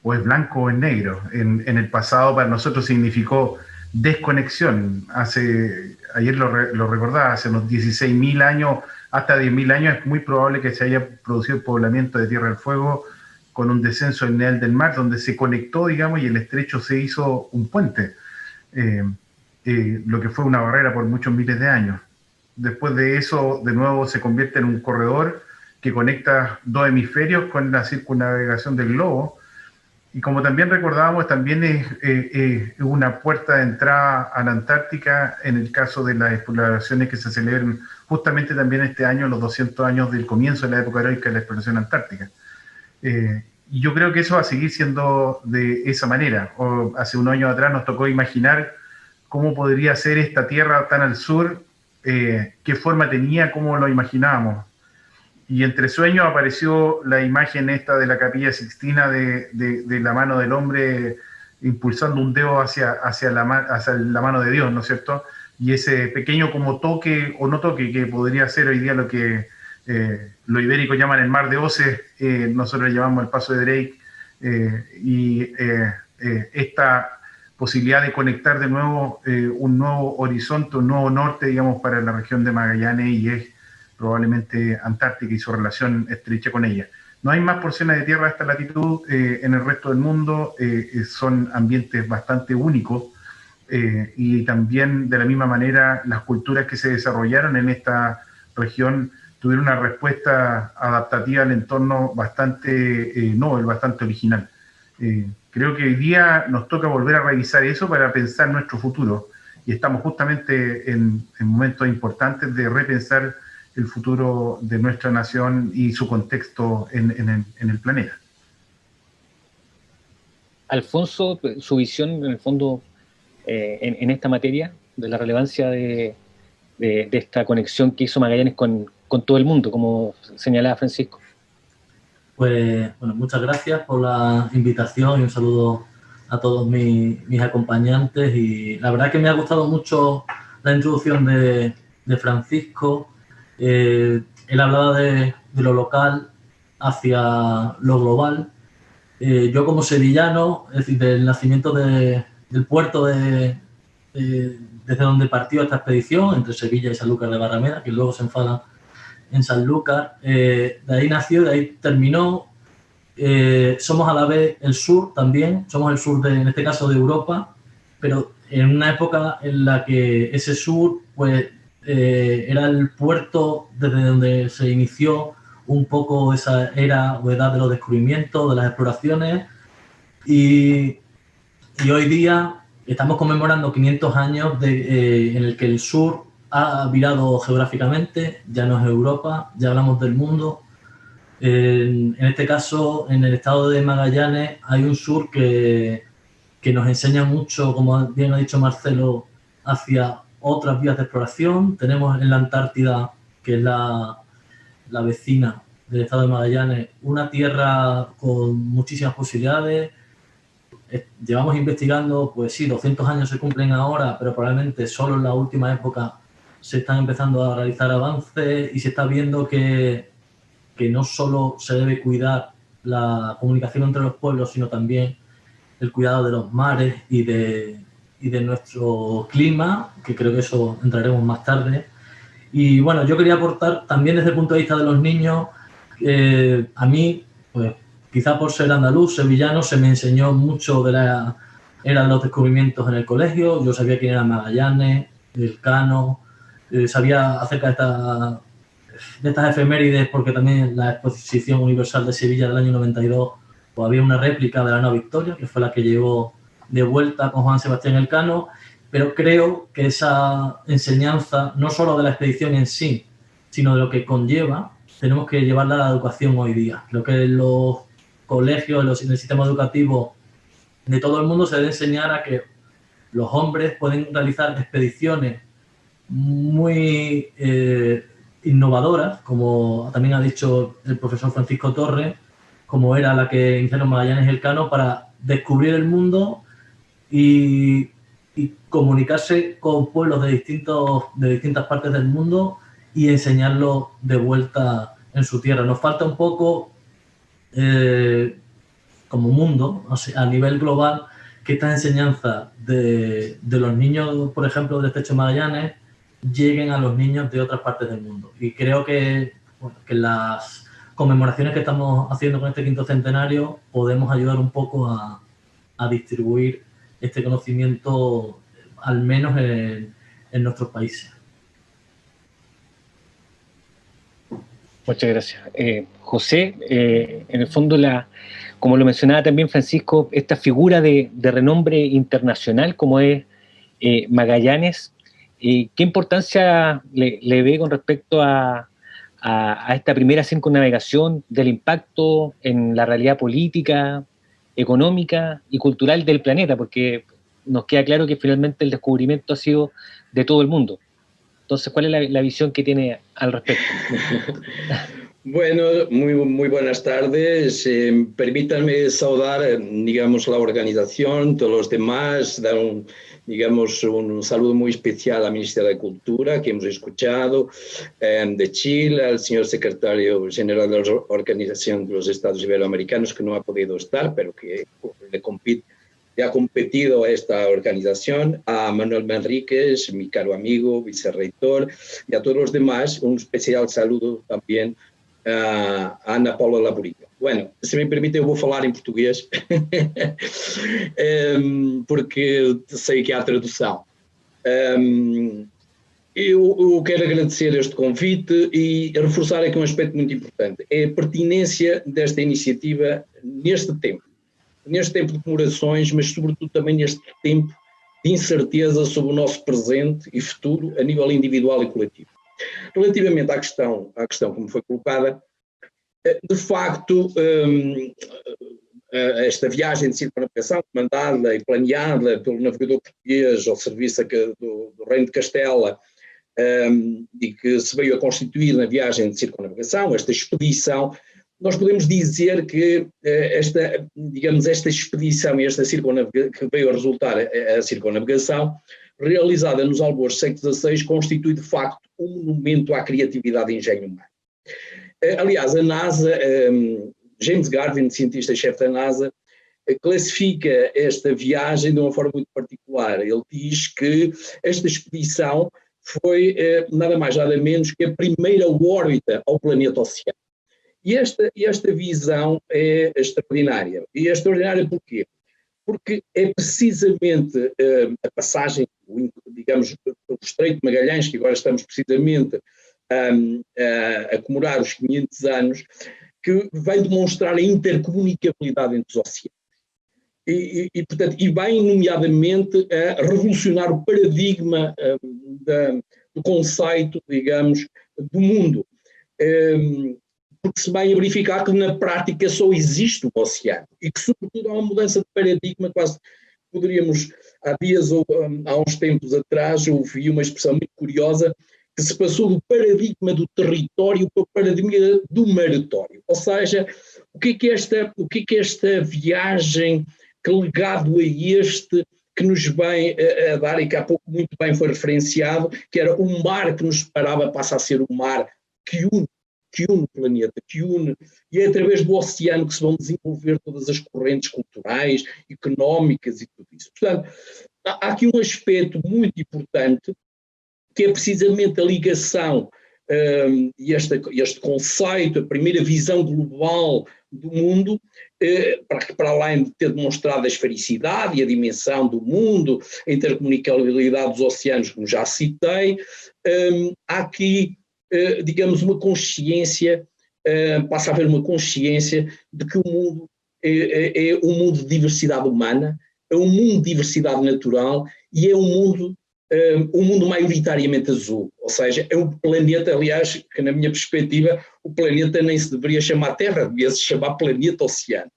O es blanco o es negro. En el pasado para nosotros significó desconexión. Ayer lo recordaba, hace unos 16.000 años, hasta 10.000 años, es muy probable que se haya producido el poblamiento de Tierra del Fuego con un descenso del nivel del mar, donde se conectó, digamos, y el estrecho se hizo un puente, lo que fue una barrera por muchos miles de años. Después de eso, de nuevo, se convierte en un corredor que conecta dos hemisferios con la circunnavegación del globo. Y como también recordábamos, también es una puerta de entrada a la Antártica en el caso de las exploraciones que se celebran justamente también este año, los 200 años del comienzo de la época heroica de la exploración antártica. Y yo creo que eso va a seguir siendo de esa manera. Hace unos años atrás nos tocó imaginar cómo podría ser esta tierra tan al sur, qué forma tenía, cómo lo imaginábamos. Y entre sueños apareció la imagen esta de la Capilla Sixtina de la mano del hombre impulsando un dedo hacia la mano de Dios, ¿no es cierto? Y ese pequeño como toque o no toque que podría ser hoy día lo que los ibéricos llaman el Mar de Oces, nosotros le llamamos el Paso de Drake, y esta posibilidad de conectar de nuevo un nuevo horizonte, un nuevo norte, digamos, para la región de Magallanes, y es probablemente Antártica y su relación estrecha con ella. No hay más porciones de tierra a esta latitud en el resto del mundo, son ambientes bastante únicos, y también de la misma manera las culturas que se desarrollaron en esta región tuvieron una respuesta adaptativa al entorno bastante novel, bastante original. Creo que hoy día nos toca volver a revisar eso para pensar nuestro futuro, y estamos justamente en momentos importantes de repensar el futuro de nuestra nación y su contexto en el planeta. Alfonso, su visión en el fondo en esta materia, de la relevancia de esta conexión que hizo Magallanes con todo el mundo, como señalaba Francisco. Pues bueno, muchas gracias por la invitación y un saludo a todos mis acompañantes. Y la verdad que me ha gustado mucho la introducción de Francisco. Él hablaba de lo local hacia lo global. Yo como sevillano, es decir, del nacimiento del puerto desde donde partió esta expedición, entre Sevilla y Sanlúcar de Barrameda, que luego se enfada en Sanlúcar, de ahí nació, de ahí terminó. Somos a la vez el sur también, somos el sur, en este caso, de Europa, pero en una época en la que ese sur, pues, era el puerto desde donde se inició un poco esa era o edad de los descubrimientos, de las exploraciones, y hoy día estamos conmemorando 500 años en el que el sur ha virado geográficamente, ya no es Europa, ya hablamos del mundo. En este caso, en el estado de Magallanes hay un sur que nos enseña mucho, como bien ha dicho Marcelo, hacia otras vías de exploración. Tenemos en la Antártida, que es la vecina del estado de Magallanes, una tierra con muchísimas posibilidades, llevamos investigando, pues sí, 200 años se cumplen ahora, pero probablemente solo en la última época se están empezando a realizar avances y se está viendo que no solo se debe cuidar la comunicación entre los pueblos, sino también el cuidado de los mares y de nuestro clima, que creo que eso entraremos más tarde. Y bueno, yo quería aportar también desde el punto de vista de los niños, a mí, pues quizá por ser andaluz, sevillano, se me enseñó mucho eran los descubrimientos en el colegio. Yo sabía quién era Magallanes, Elcano, sabía acerca de estas efemérides, porque también la Exposición Universal de Sevilla del año 92, pues había una réplica de la nave Victoria, que fue la que llegó de vuelta con Juan Sebastián Elcano, pero creo que esa enseñanza, no solo de la expedición en sí, sino de lo que conlleva, tenemos que llevarla a la educación hoy día. Creo que en los colegios, en el sistema educativo de todo el mundo se debe enseñar a que los hombres pueden realizar expediciones muy innovadoras, como también ha dicho el profesor Francisco Torres, como era la que iniciaron Magallanes y Elcano, para descubrir el mundo y comunicarse con pueblos de distintas partes del mundo y enseñarlo de vuelta en su tierra. Nos falta un poco, como mundo, a nivel global, que esta enseñanza de los niños, por ejemplo, del Estrecho de Magallanes, lleguen a los niños de otras partes del mundo. Y creo que las conmemoraciones que estamos haciendo con este 5º centenario podemos ayudar un poco a distribuir este conocimiento, al menos en nuestros países. Muchas gracias. José, en el fondo, como lo mencionaba también Francisco, esta figura de renombre internacional como es Magallanes, ¿qué importancia le ve con respecto a esta primera circunnavegación, del impacto en la realidad política, económica y cultural del planeta? Porque nos queda claro que finalmente el descubrimiento ha sido de todo el mundo. Entonces, ¿cuál es la visión que tiene al respecto? Bueno, muy buenas tardes. Permítanme saludar, digamos, la organización, todos los demás, dar un saludo muy especial al Ministerio de Cultura, que hemos escuchado, de Chile, al señor secretario general de la Organización de los Estados Iberoamericanos, que no ha podido estar, pero que ha competido a esta organización, a Manuel Manríquez, mi caro amigo, vicerreitor, y a todos los demás. Un especial saludo también a Ana Paula Laborinho. Bueno, se me permite, eu vou falar em português, porque sei que há tradução. Eu quero agradecer este convite e reforçar aqui um aspecto muito importante. É a pertinência desta iniciativa neste tempo de comemorações, mas sobretudo também neste tempo de incerteza sobre o nosso presente e futuro a nível individual e coletivo. Relativamente à questão como foi colocada, de facto, esta viagem de circunnavegação comandada e planeada pelo navegador português ao serviço do Reino de Castela, e que se veio a constituir na viagem de circunnavegação, esta expedição, nós podemos dizer que esta expedição e esta circunnavegação, que veio a resultar a circunnavegação, realizada nos albores do século XVI, constitui de facto um monumento à criatividade e engenho humano. Aliás, a NASA, James Garvin, cientista-chefe da NASA, classifica esta viagem de uma forma muito particular. Ele diz que esta expedição foi nada mais nada menos que a primeira órbita ao planeta oceano. E esta visão é extraordinária. E é extraordinária porquê? Porque é precisamente a passagem, digamos, do Estreito de Magalhães, que agora estamos precisamente a comemorar os 500 anos, que vai demonstrar a intercomunicabilidade entre os oceanos. Portanto, e vai, nomeadamente, a revolucionar o paradigma do conceito, digamos, do mundo. Porque se vai verificar que na prática só existe o oceano e que, sobretudo, há uma mudança de paradigma. Quase poderíamos, há dias ou há uns tempos atrás, ouvi uma expressão muito curiosa, que se passou do paradigma do território para o paradigma do maratório. Ou seja, o que é esta viagem que que legado é este que nos vem a dar, e que há pouco muito bem foi referenciado, que era o mar que nos separava, passa a ser o mar que une o planeta, que une, e é através do oceano que se vão desenvolver todas as correntes culturais, económicas e tudo isso. Portanto, há aqui um aspecto muito importante, que é precisamente a ligação e este conceito, a primeira visão global do mundo, para além de ter demonstrado a esfericidade e a dimensão do mundo, a intercomunicabilidade dos oceanos, como já citei, há aqui, digamos, uma consciência, passa a haver uma consciência de que o mundo é um mundo de diversidade humana, é um mundo de diversidade natural e é um mundo maioritariamente azul, ou seja, é um planeta, aliás, que na minha perspectiva, o planeta nem se deveria chamar Terra, devia se chamar planeta oceano.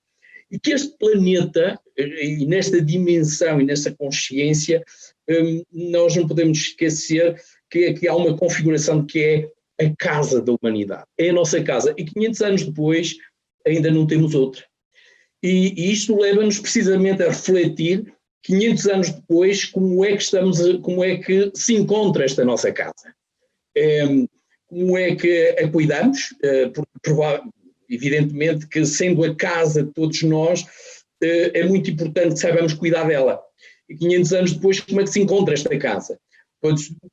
E que este planeta, e nesta dimensão e nesta consciência, nós não podemos esquecer que aqui há uma configuração que é a casa da humanidade, é a nossa casa, e 500 anos depois ainda não temos outra. E isto leva-nos precisamente a refletir 500 anos depois, como é que se encontra esta nossa casa? Como é que a cuidamos? Evidentemente que, sendo a casa de todos nós, é muito importante que saibamos cuidar dela. E 500 anos depois, como é que se encontra esta casa?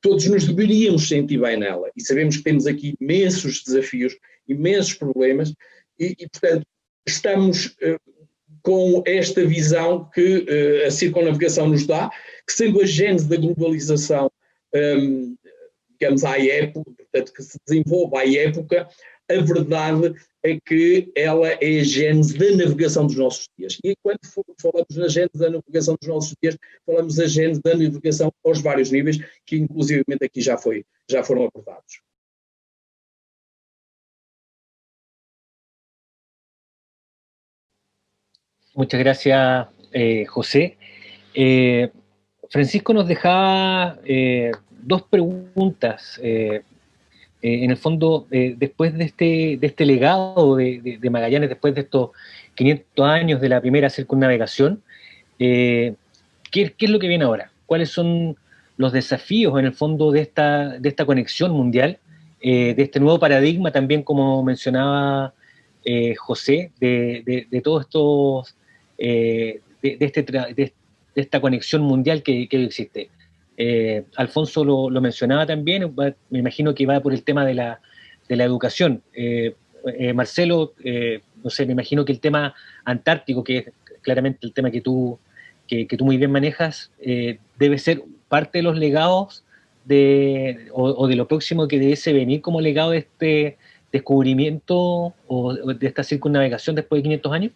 Todos nos deveríamos sentir bem nela. E sabemos que temos aqui imensos desafios, imensos problemas, e portanto, estamos com esta visão que a circunnavegação nos dá, que sendo a gênese da globalização, digamos, à época, portanto, que se desenvolve à época, a verdade é que ela é a gênese da navegação dos nossos dias. E quando falamos na gênese da navegação dos nossos dias, falamos da gênese da navegação aos vários níveis, que inclusivamente aqui já foram abordados. Muchas gracias, José. Francisco nos dejaba dos preguntas. En el fondo, después de este legado de Magallanes, después de estos 500 años de la primera circunnavegación, ¿qué es lo que viene ahora? ¿Cuáles son los desafíos, en el fondo, de esta conexión mundial, de este nuevo paradigma, también como mencionaba José, de todos estos, de esta conexión mundial que existe? Alfonso lo mencionaba también, me imagino que va por el tema de la educación. Marcelo, no sé, me imagino que el tema antártico, que es claramente el tema que tú muy bien manejas, debe ser parte de los legados o de lo próximo que debe venir como legado de este descubrimiento o de esta circunnavegación después de 500 años.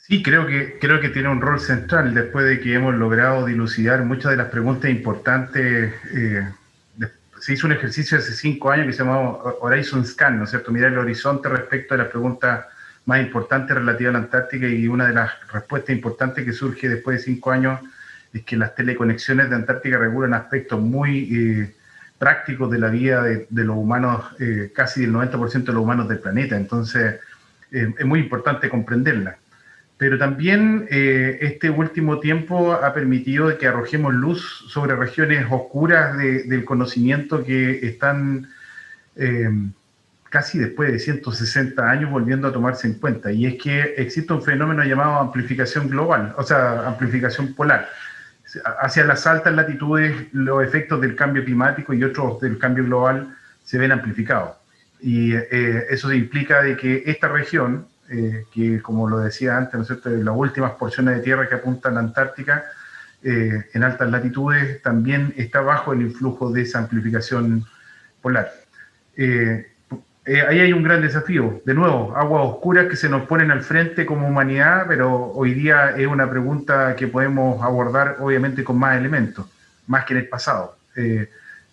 Sí, creo que tiene un rol central después de que hemos logrado dilucidar muchas de las preguntas importantes. Se hizo un ejercicio hace 5 años que se llamaba Horizon Scan, ¿no es cierto? Mirar el horizonte respecto a las preguntas más importantes relativas a la Antártica, y una de las respuestas importantes que surge después de 5 años es que las teleconexiones de Antártica regulan aspectos muy prácticos de la vida de los humanos, casi del 90% de los humanos del planeta. Entonces, es muy importante comprenderla. Pero también este último tiempo ha permitido que arrojemos luz sobre regiones oscuras del conocimiento que están casi después de 160 años volviendo a tomarse en cuenta. Y es que existe un fenómeno llamado amplificación global, o sea, amplificación polar. Hacia las altas latitudes, los efectos del cambio climático y otros del cambio global se ven amplificados. Y eso implica de que esta región, que como lo decía antes, ¿no es cierto?, las últimas porciones de tierra que apuntan a la Antártica, en altas latitudes, también está bajo el influjo de esa amplificación polar. Ahí hay un gran desafío. De nuevo, aguas oscuras que se nos ponen al frente como humanidad, pero hoy día es una pregunta que podemos abordar obviamente con más elementos, más que en el pasado.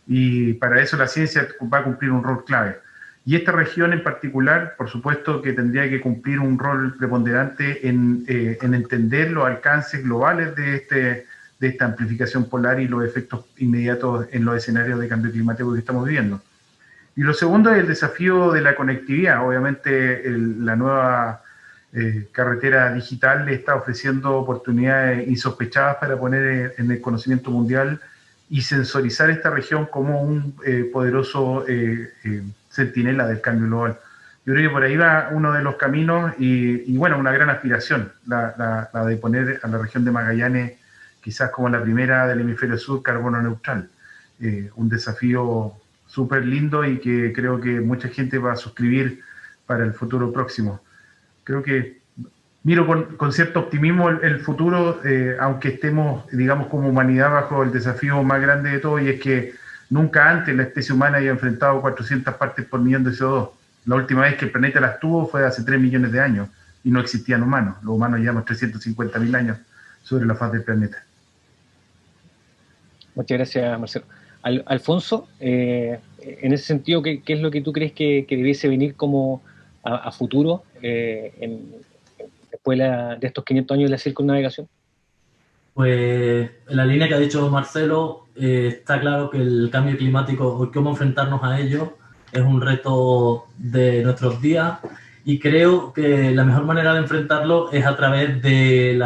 Y para eso la ciencia va a cumplir un rol clave. Y esta región en particular, por supuesto que tendría que cumplir un rol preponderante en entender los alcances globales de esta amplificación polar y los efectos inmediatos en los escenarios de cambio climático que estamos viviendo. Y lo segundo es el desafío de la conectividad. Obviamente la nueva carretera digital le está ofreciendo oportunidades insospechadas para poner en el conocimiento mundial y sensorizar esta región como un poderoso centinela del cambio global. Yo creo que por ahí va uno de los caminos y bueno, una gran aspiración, la de poner a la región de Magallanes quizás como la primera del hemisferio sur carbono neutral. Un desafío súper lindo y que creo que mucha gente va a suscribir para el futuro próximo. Creo que miro con cierto optimismo el futuro, aunque estemos, digamos, como humanidad bajo el desafío más grande de todo, y es que nunca antes la especie humana había enfrentado 400 partes por millón de CO2. La última vez que el planeta las tuvo fue hace 3 millones de años y no existían humanos. Los humanos llevamos 350.000 años sobre la faz del planeta. Muchas gracias, Marcelo. Alfonso, en ese sentido, ¿qué es lo que tú crees que debiese venir como a futuro después de estos 500 años de la circunnavegación? Pues en la línea que ha dicho Marcelo, está claro que el cambio climático o cómo enfrentarnos a ello es un reto de nuestros días, y creo que la mejor manera de enfrentarlo es a través de el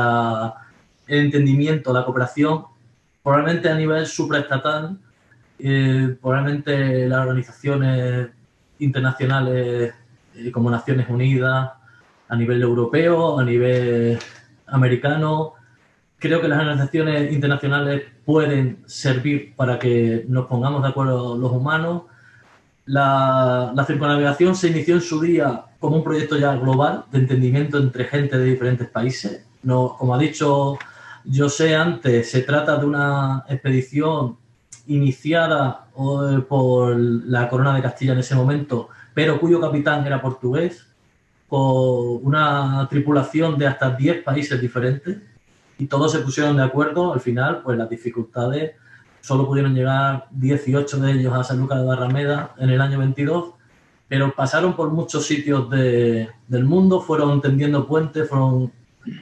entendimiento, la cooperación, probablemente a nivel supraestatal, probablemente las organizaciones internacionales como Naciones Unidas, a nivel europeo, a nivel americano. Creo que las organizaciones internacionales pueden servir para que nos pongamos de acuerdo los humanos. La circunnavegación se inició en su día como un proyecto ya global de entendimiento entre gente de diferentes países. No, como ha dicho José antes, se trata de una expedición iniciada por la Corona de Castilla en ese momento, pero cuyo capitán era portugués, con una tripulación de hasta 10 países diferentes, y todos se pusieron de acuerdo. Al final, pues las dificultades, solo pudieron llegar 18 de ellos a Sanlúcar de Barrameda en el año 22, pero pasaron por muchos sitios del mundo, fueron tendiendo puentes, fueron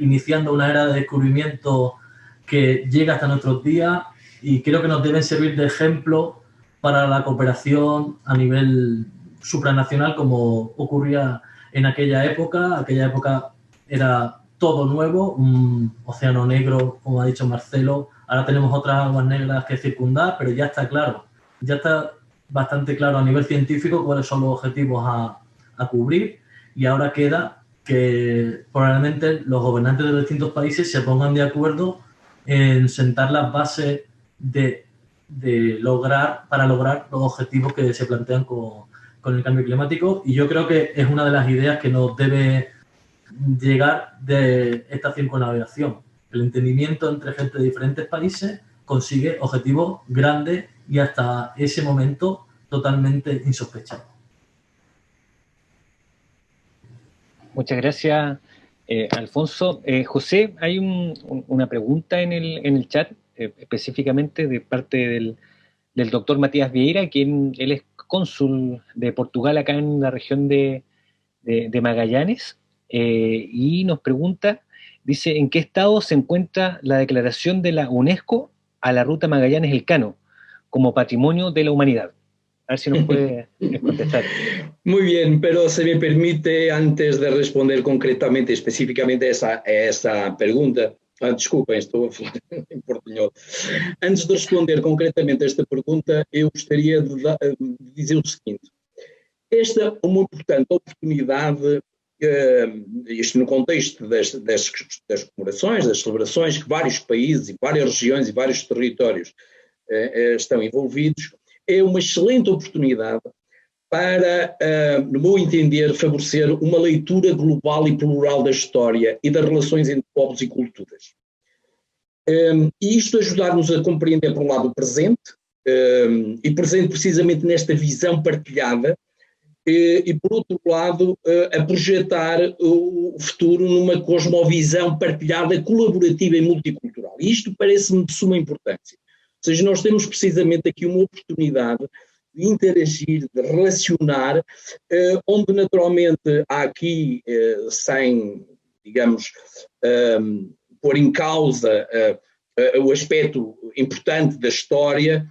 iniciando una era de descubrimiento que llega hasta nuestros días, y creo que nos deben servir de ejemplo para la cooperación a nivel supranacional, como ocurría en aquella época. Aquella época era todo nuevo, un océano negro, como ha dicho Marcelo. Ahora tenemos otras aguas negras que circundar, pero ya está claro, ya está bastante claro a nivel científico cuáles son los objetivos a cubrir, y ahora queda que probablemente los gobernantes de los distintos países se pongan de acuerdo en sentar las bases para lograr los objetivos que se plantean con el cambio climático. Y yo creo que es una de las ideas que nos debe llegar de esta circunnavegación. El entendimiento entre gente de diferentes países consigue objetivos grandes y hasta ese momento totalmente insospechados. Muchas gracias, Alfonso. José, hay una pregunta en el chat, específicamente de parte del doctor Matías Vieira, quien él es cónsul de Portugal acá en la región de Magallanes, y nos pregunta, dice, ¿en qué estado se encuentra la declaración de la UNESCO a la ruta Magallanes-Elcano como patrimonio de la humanidad? A ver si nos puede contestar. Muy bien, pero se me permite, antes de responder concretamente, especificamente a essa pergunta, desculpem, estou a falar em portunhol. Antes de responder concretamente a esta pergunta, eu gostaria de dizer o seguinte. Esta é uma importante oportunidade, isto no contexto das comemorações, das celebrações, que vários países e várias regiões e vários territórios estão envolvidos, é uma excelente oportunidade para, no meu entender, favorecer uma leitura global e plural da história e das relações entre povos e culturas. E isto ajudar-nos a compreender, por um lado, o presente, e presente precisamente nesta visão partilhada, e, por outro lado, a projetar o futuro numa cosmovisão partilhada, colaborativa e multicultural. E isto parece-me de suma importância. Ou seja, nós temos precisamente aqui uma oportunidade de interagir, de relacionar, onde naturalmente há aqui, sem, digamos, pôr em causa o aspecto importante da história,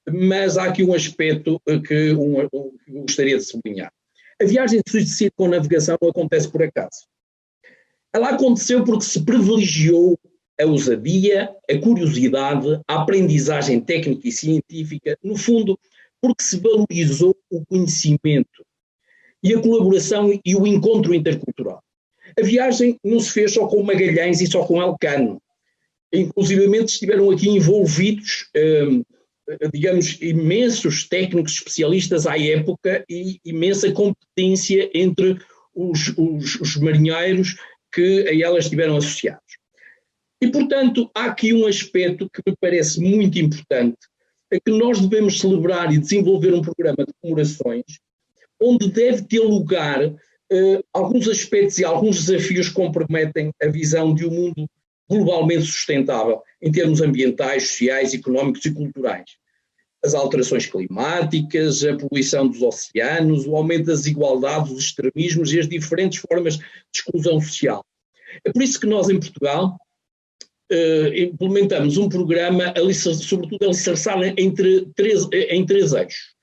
mas há aqui um aspecto que eu gostaria de sublinhar. A viagem de circunnavegação não acontece por acaso. Ela aconteceu porque se privilegiou a ousadia, a curiosidade, a aprendizagem técnica e científica, no fundo, porque se valorizou o conhecimento e a colaboração e o encontro intercultural. A viagem não se fez só com Magalhães e só com Elcano. Inclusivamente estiveram aqui envolvidos, digamos, imensos técnicos especialistas à época e imensa competência entre os marinheiros que a elas estiveram associados. E, portanto, há aqui um aspecto que me parece muito importante, é que nós devemos celebrar e desenvolver um programa de comemorações onde deve ter lugar alguns aspectos e alguns desafios que comprometem a visão de um mundo globalmente sustentável, em termos ambientais, sociais, económicos e culturais. As alterações climáticas, a poluição dos oceanos, o aumento das desigualdades, dos extremismos e as diferentes formas de exclusão social. É por isso que nós, em Portugal, implementamos um programa, sobretudo alicerçado em três eixos,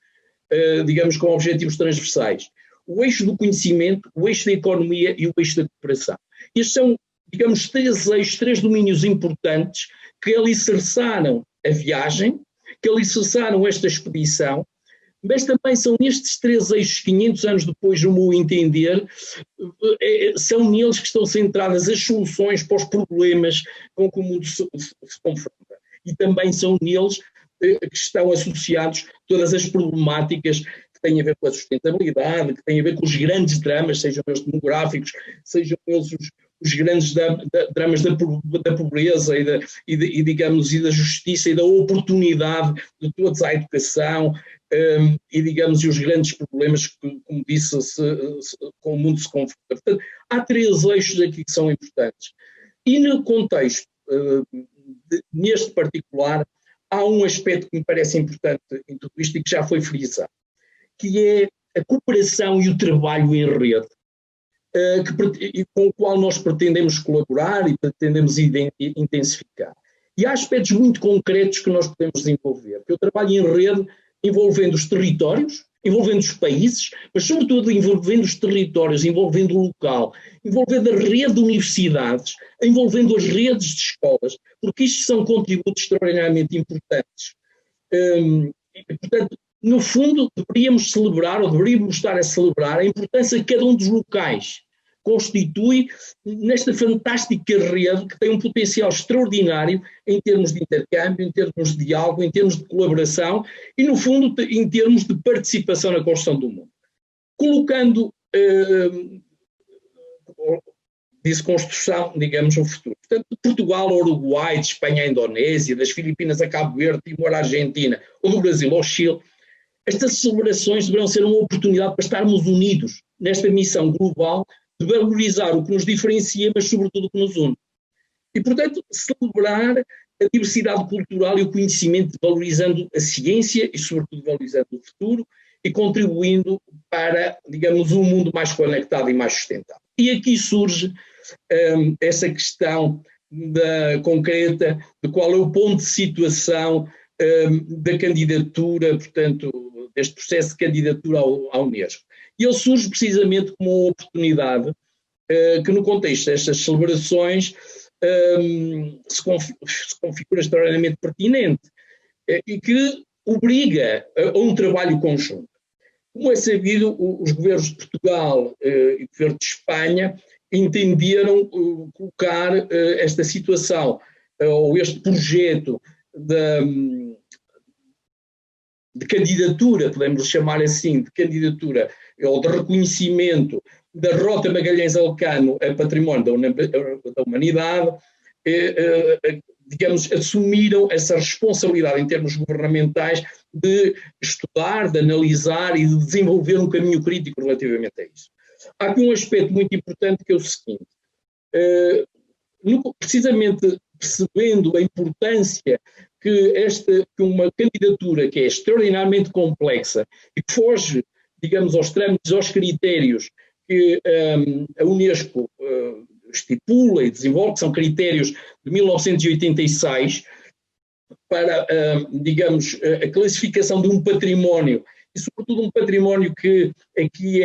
digamos, com objetivos transversais. O eixo do conhecimento, o eixo da economia e o eixo da cooperação. Estes são, digamos, três eixos, três domínios importantes que alicerçaram a viagem, que alicerçaram esta expedição, mas também são nestes três eixos, 500 anos depois, no meu entender, são neles que estão centradas as soluções para os problemas com que o mundo se confronta. E também são neles que estão associados todas as problemáticas que têm a ver com a sustentabilidade, que têm a ver com os grandes dramas, sejam eles demográficos, sejam eles os grandes dramas da pobreza e da justiça e da oportunidade de todos à educação, e, digamos, e os grandes problemas que, como disse, com o mundo se confronta. Portanto, há três eixos aqui que são importantes. E no contexto, neste particular, há um aspecto que me parece importante em tudo isto e que já foi frisado, que é a cooperação e o trabalho em rede, com o qual nós pretendemos colaborar e pretendemos intensificar. E há aspectos muito concretos que nós podemos desenvolver, que é o trabalho em rede envolvendo os territórios, envolvendo os países, mas sobretudo envolvendo os territórios, envolvendo o local, envolvendo a rede de universidades, envolvendo as redes de escolas, porque isto são contributos extraordinariamente importantes. Portanto, no fundo, deveríamos celebrar, ou deveríamos estar a celebrar, a importância que cada um dos locais constitui nesta fantástica rede que tem um potencial extraordinário em termos de intercâmbio, em termos de diálogo, em termos de colaboração e, no fundo, em termos de participação na construção do mundo. Colocando, disse construção, digamos, o futuro. Portanto, de Portugal ao Uruguai, de Espanha à Indonésia, das Filipinas a Cabo Verde, Timor à Argentina, ou do Brasil ao Chile, estas celebrações deverão ser uma oportunidade para estarmos unidos nesta missão global de valorizar o que nos diferencia, mas sobretudo o que nos une. E, portanto, celebrar a diversidade cultural e o conhecimento, valorizando a ciência e, sobretudo, valorizando o futuro e contribuindo para, digamos, um mundo mais conectado e mais sustentável. E aqui surge essa questão concreta de qual é o ponto de situação da candidatura, portanto, deste processo de candidatura à Unesco. E ele surge precisamente como uma oportunidade que, no contexto destas celebrações, se configura extraordinariamente pertinente e que obriga a um trabalho conjunto. Como é sabido, os governos de Portugal e o governo de Espanha entenderam colocar esta situação, ou este projeto de candidatura, podemos chamar assim, de candidatura ou de reconhecimento da Rota Magalhães-Elcano a património da humanidade, digamos, assumiram essa responsabilidade em termos governamentais de estudar, de analisar e de desenvolver um caminho crítico relativamente a isso. Há aqui um aspecto muito importante que é o seguinte, precisamente percebendo a importância que uma candidatura que é extraordinariamente complexa e que foge, digamos, aos trâmites, aos critérios que a Unesco estipula e desenvolve, que são critérios de 1986, para, digamos, a classificação de um património, e sobretudo um património que aqui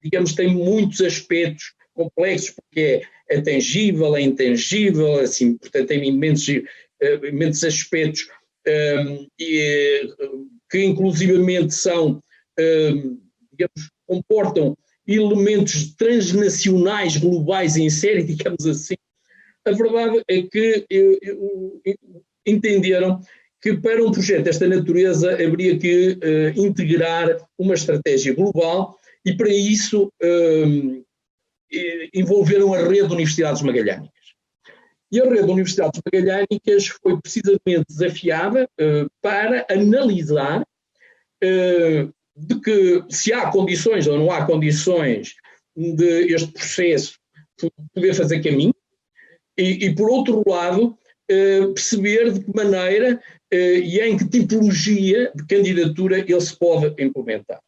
digamos, tem muitos aspectos complexos, porque é tangível, é intangível, assim, portanto tem imensos aspectos que inclusivamente são, digamos, comportam elementos transnacionais, globais em série, digamos assim. A verdade é que entenderam que para um projeto desta natureza haveria que integrar uma estratégia global e para isso envolveram a rede de universidades magalhânicas. E a rede de universidades magalhânicas foi precisamente desafiada para analisar de que se há condições ou não há condições de este processo poder fazer caminho e por outro lado, perceber de que maneira e em que tipologia de candidatura ele se pode implementar.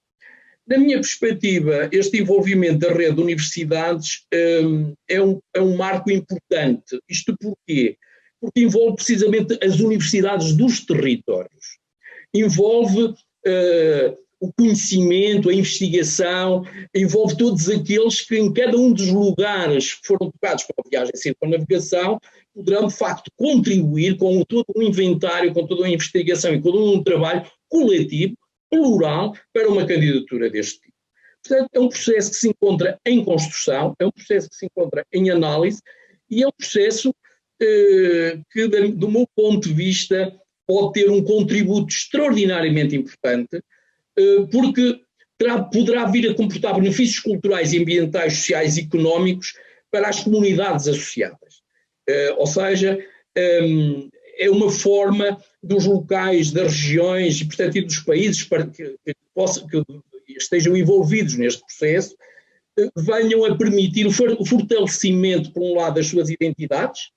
Na minha perspectiva, este envolvimento da rede de universidades é um marco importante. Isto porquê? Porque envolve precisamente as universidades dos territórios. Envolve o conhecimento, a investigação, envolve todos aqueles que em cada um dos lugares que foram tocados pela viagem de circunnavegação poderão, de facto, contribuir com todo um inventário, com toda uma investigação e com todo um trabalho coletivo, plural, para uma candidatura deste tipo. Portanto, é um processo que se encontra em construção, é um processo que se encontra em análise e é um processo que, do meu ponto de vista, pode ter um contributo extraordinariamente importante, porque poderá vir a comportar benefícios culturais, ambientais, sociais e económicos para as comunidades associadas. Ou seja, é uma forma dos locais, das regiões e, portanto, e dos países para que estejam envolvidos neste processo, venham a permitir o fortalecimento, por um lado, das suas identidades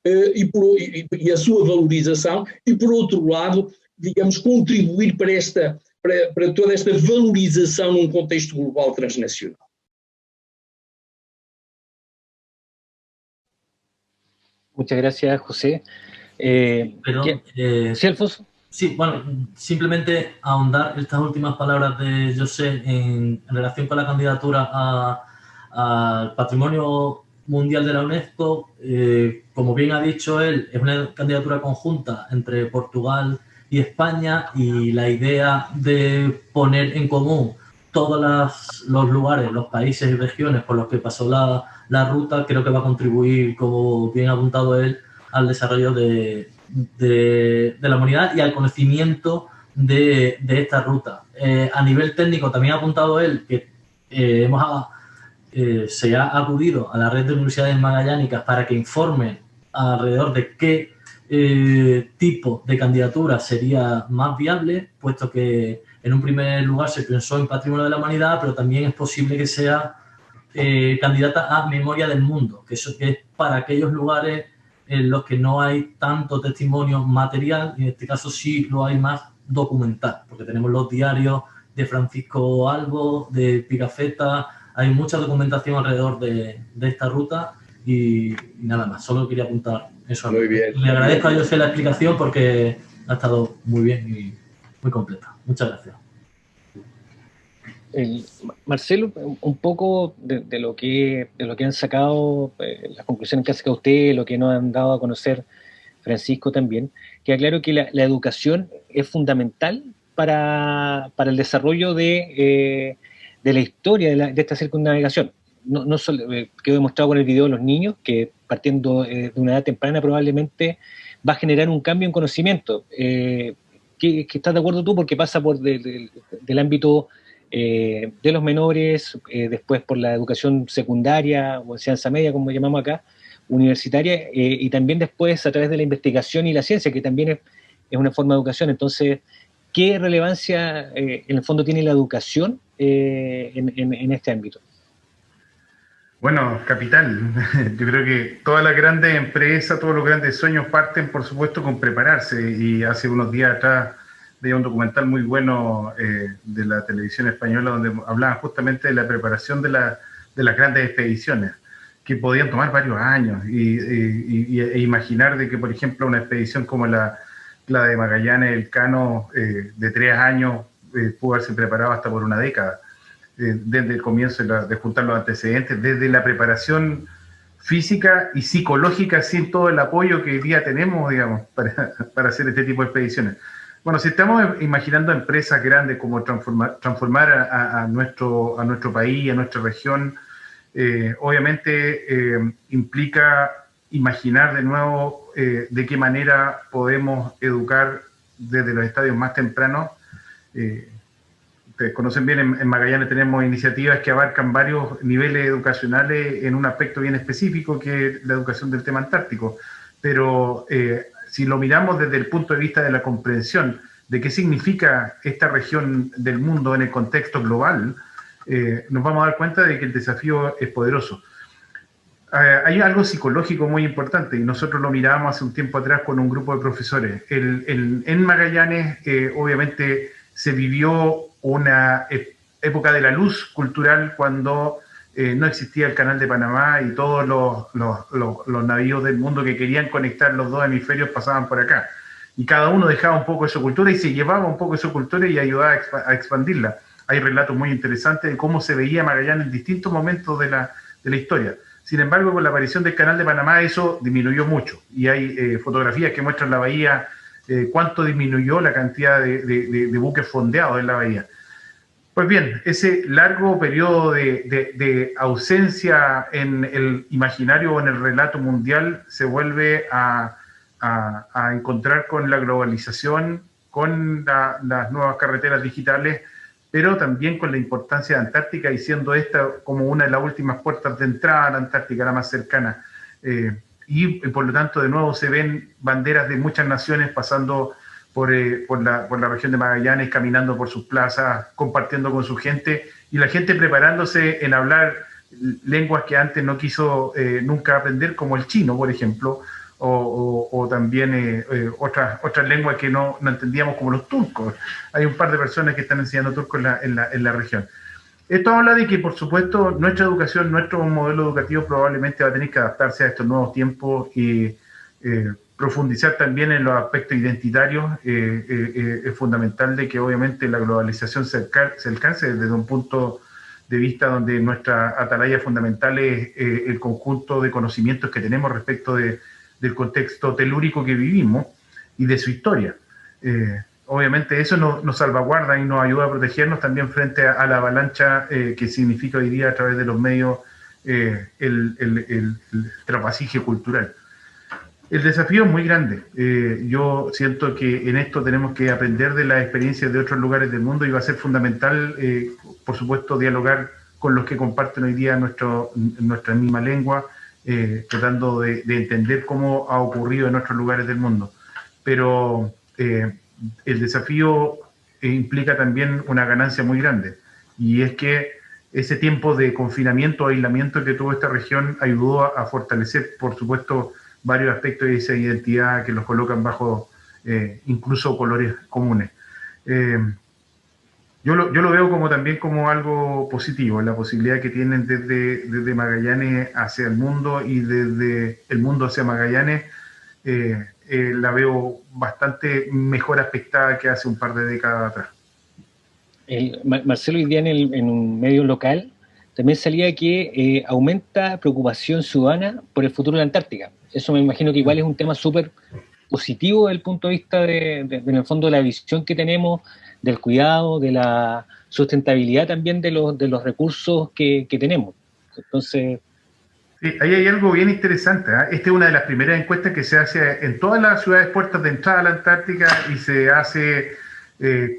e a sua valorização, e, por outro lado, digamos, contribuir para toda esta valorização num contexto global transnacional. Muchas gracias, José. ¿Sí, Alfonso? Sí, bueno, simplemente ahondar estas últimas palabras de José en relación con la candidatura al Patrimonio Mundial de la UNESCO. Como bien ha dicho él, es una candidatura conjunta entre Portugal y España, y la idea de poner en común todos los lugares, los países y regiones por los que pasó la ruta, creo que va a contribuir, como bien ha apuntado él, al desarrollo de la humanidad y al conocimiento de esta ruta. A nivel técnico, también ha apuntado él que se ha acudido a la red de universidades magallánicas para que informen alrededor de qué tipo de candidatura sería más viable, puesto que en un primer lugar se pensó en Patrimonio de la Humanidad, pero también es posible que sea candidata a Memoria del Mundo, que eso es para aquellos lugares en los que no hay tanto testimonio material, y en este caso sí lo hay más documental, porque tenemos los diarios de Francisco Albo, de Pigafetta, hay mucha documentación alrededor de esta ruta y nada más, solo quería apuntar eso. Muy bien. Le agradezco a José la explicación porque ha estado muy bien y muy completa. Muchas gracias. Marcelo, un poco de lo que han sacado, las conclusiones que ha sacado usted, lo que nos han dado a conocer Francisco también, queda claro que la educación es fundamental para el desarrollo de la historia de esta circunnavegación. No solo quedó demostrado con el video de los niños, que partiendo de una edad temprana probablemente va a generar un cambio en conocimiento. ¿Que estás de acuerdo tú? Porque pasa por del ámbito de los menores, después por la educación secundaria o enseñanza media, como llamamos acá, universitaria, y también después a través de la investigación y la ciencia, que también es una forma de educación. Entonces, ¿qué relevancia en el fondo tiene la educación en este ámbito? Bueno, capital. Yo creo que todas las grandes empresas, todos los grandes sueños parten, por supuesto, con prepararse. Y hace unos días atrás veía un documental muy bueno de la televisión española donde hablaban justamente de la preparación de las grandes expediciones, que podían tomar varios años. E imaginar de que, por ejemplo, una expedición como la de Magallanes, Elcano, de 3 años, pudo haberse preparado hasta por una década. Desde el comienzo de juntar los antecedentes, desde la preparación física y psicológica sin todo el apoyo que hoy día tenemos, digamos, para hacer este tipo de expediciones. Bueno, si estamos imaginando empresas grandes como transformar a nuestro país, a nuestra región, obviamente implica imaginar de nuevo de qué manera podemos educar desde los estadios más tempranos. Ustedes conocen bien, en Magallanes tenemos iniciativas que abarcan varios niveles educacionales en un aspecto bien específico, que es la educación del tema antártico. Pero si lo miramos desde el punto de vista de la comprensión de qué significa esta región del mundo en el contexto global, nos vamos a dar cuenta de que el desafío es poderoso. Hay algo psicológico muy importante, y nosotros lo mirábamos hace un tiempo atrás con un grupo de profesores. En Magallanes, obviamente, se vivió una época de la luz cultural cuando no existía el Canal de Panamá y todos los navíos del mundo que querían conectar los dos hemisferios pasaban por acá. Y cada uno dejaba un poco de su cultura y se llevaba un poco de su cultura y ayudaba a expandirla. Hay relatos muy interesantes de cómo se veía Magallanes en distintos momentos de la historia. Sin embargo, con la aparición del Canal de Panamá eso disminuyó mucho. Y hay fotografías que muestran la bahía, cuánto disminuyó la cantidad de buques fondeados en la bahía. Pues bien, ese largo periodo de ausencia en el imaginario o en el relato mundial se vuelve a encontrar con la globalización, con las nuevas carreteras digitales, pero también con la importancia de Antártica, y siendo esta como una de las últimas puertas de entrada a la Antártica, la más cercana. Y por lo tanto, de nuevo, se ven banderas de muchas naciones pasando por la región de Magallanes, caminando por sus plazas, compartiendo con su gente, y la gente preparándose en hablar lenguas que antes no quiso nunca aprender, como el chino, por ejemplo, o también otras lenguas que no entendíamos, como los turcos. Hay un par de personas que están enseñando turco en la región. Esto habla de que, por supuesto, nuestra educación, nuestro modelo educativo probablemente va a tener que adaptarse a estos nuevos tiempos y profundizar también en los aspectos identitarios. Es fundamental de que obviamente la globalización se alcance desde un punto de vista donde nuestra atalaya fundamental es el conjunto de conocimientos que tenemos respecto del contexto telúrico que vivimos y de su historia. Obviamente eso nos salvaguarda y nos ayuda a protegernos también frente a la avalancha que significa hoy día a través de los medios el trapasigue cultural. El desafío es muy grande. Yo siento que en esto tenemos que aprender de las experiencias de otros lugares del mundo, y va a ser fundamental, por supuesto, dialogar con los que comparten hoy día nuestra misma lengua, tratando de entender cómo ha ocurrido en otros lugares del mundo. Pero el desafío implica también una ganancia muy grande, y es que ese tiempo de confinamiento o aislamiento que tuvo esta región ayudó a fortalecer, por supuesto, varios aspectos de esa identidad que los colocan bajo incluso colores comunes. Yo lo veo también como algo positivo, la posibilidad que tienen desde Magallanes hacia el mundo y desde el mundo hacia Magallanes. La veo bastante mejor aspectada que hace un par de décadas atrás. Marcelo, hoy día en un medio local también salía que aumenta preocupación ciudadana por el futuro de la Antártica. Eso me imagino que igual es un tema súper positivo desde el punto de vista en el fondo, de la visión que tenemos, del cuidado, de la sustentabilidad también de los recursos que tenemos. Entonces... Sí, ahí hay algo bien interesante, ¿eh? Esta es una de las primeras encuestas que se hace en todas las ciudades puertas de entrada a la Antártica, y se hace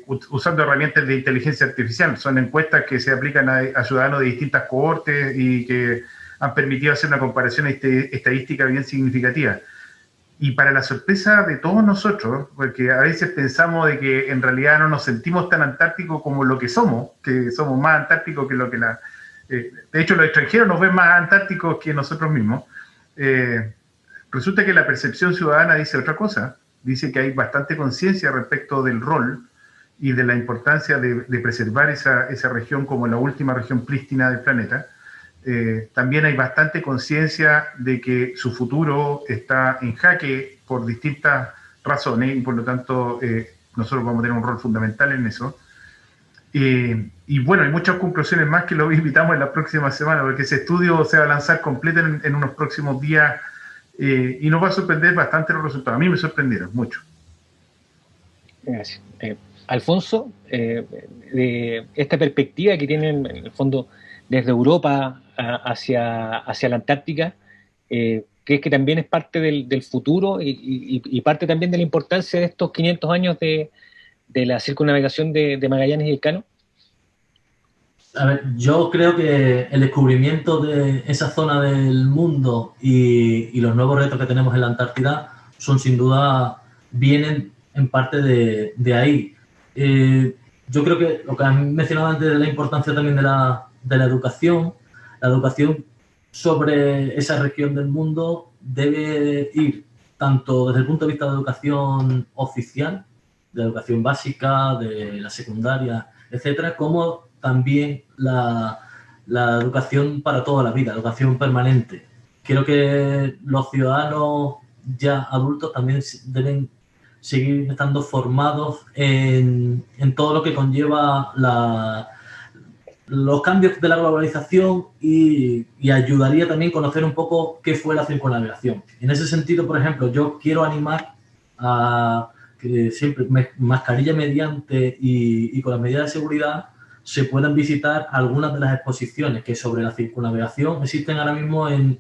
usando herramientas de inteligencia artificial. Son encuestas que se aplican a ciudadanos de distintas cohortes y que han permitido hacer una comparación estadística bien significativa. Y para la sorpresa de todos nosotros, porque a veces pensamos de que en realidad no nos sentimos tan antárticos como lo que somos más antárticos que lo que de hecho, los extranjeros nos ven más antárticos que nosotros mismos. Resulta que la percepción ciudadana dice otra cosa. Dice que hay bastante conciencia respecto del rol y de la importancia de preservar esa región como la última región prístina del planeta. También hay bastante conciencia de que su futuro está en jaque por distintas razones, y por lo tanto nosotros vamos a tener un rol fundamental en eso. Y bueno, hay muchas conclusiones más que los invitamos en la próxima semana, porque ese estudio se va a lanzar completo en unos próximos días y nos va a sorprender bastante los resultados. A mí me sorprendieron mucho. Gracias. Alfonso, de esta perspectiva que tienen en el fondo desde Europa hacia la Antártica, ¿crees que también es parte del futuro y parte también de la importancia de estos 500 años de la circunnavegación de Magallanes y Elcano? A ver, yo creo que el descubrimiento de esa zona del mundo y los nuevos retos que tenemos en la Antártida son sin duda, vienen en parte de ahí. Yo creo que lo que has mencionado antes de la importancia también de la educación sobre esa región del mundo debe ir tanto desde el punto de vista de educación oficial, de educación básica, de la secundaria, etcétera, como también la educación para toda la vida, educación permanente. Creo que los ciudadanos ya adultos también deben seguir estando formados en todo lo que conlleva los cambios de la globalización y ayudaría también conocer un poco qué fue la circunnavegación. En ese sentido, por ejemplo, yo quiero animar a que siempre mascarilla mediante y con las medidas de seguridad se puedan visitar algunas de las exposiciones que sobre la circunnavegación existen ahora mismo en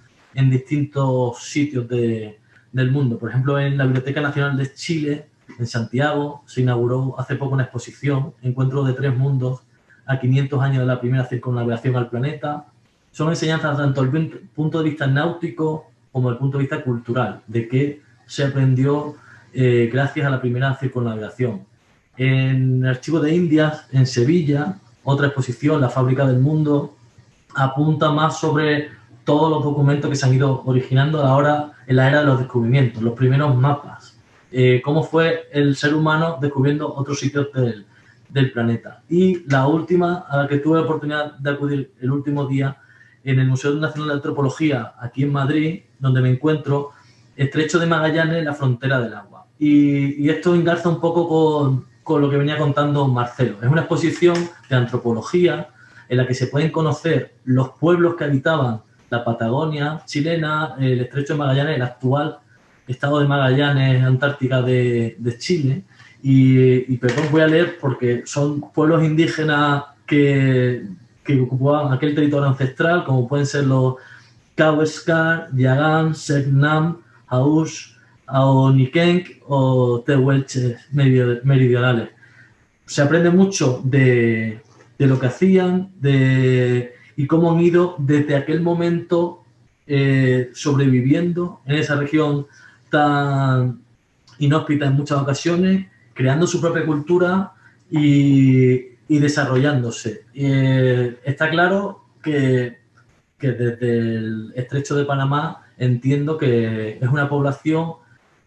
distintos sitios del mundo. Por ejemplo, en la Biblioteca Nacional de Chile, en Santiago, se inauguró hace poco una exposición, Encuentro de tres mundos, a 500 años de la primera circunnavegación al planeta. Son enseñanzas tanto desde el punto de vista náutico como desde el punto de vista cultural, de qué se aprendió gracias a la primera circunnavegación. En el Archivo de Indias, en Sevilla, otra exposición, La fábrica del mundo, apunta más sobre todos los documentos que se han ido originando ahora en la era de los descubrimientos, los primeros mapas, cómo fue el ser humano descubriendo otros sitios del planeta. Y la última, a la que tuve la oportunidad de acudir el último día, en el Museo Nacional de Antropología, aquí en Madrid, donde me encuentro, Estrecho de Magallanes, la frontera del agua. Y esto engarza un poco con lo que venía contando Marcelo. Es una exposición de antropología en la que se pueden conocer los pueblos que habitaban la Patagonia chilena, el Estrecho de Magallanes, el actual estado de Magallanes, Antártica de Chile. Y perdón, voy a leer porque son pueblos indígenas que ocupaban aquel territorio ancestral, como pueden ser los Kaweskar, Yagán, Selknam, Haush, Aonikenk o Tehuelches meridionales. Se aprende mucho de lo que hacían y cómo han ido desde aquel momento sobreviviendo en esa región tan inhóspita en muchas ocasiones, creando su propia cultura y desarrollándose. Está claro que desde el Estrecho de Panamá entiendo que es una población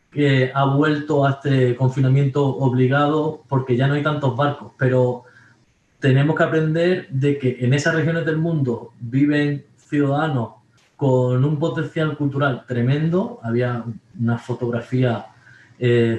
que ha vuelto a este confinamiento obligado porque ya no hay tantos barcos, pero tenemos que aprender de que en esas regiones del mundo viven ciudadanos con un potencial cultural tremendo. Había una fotografía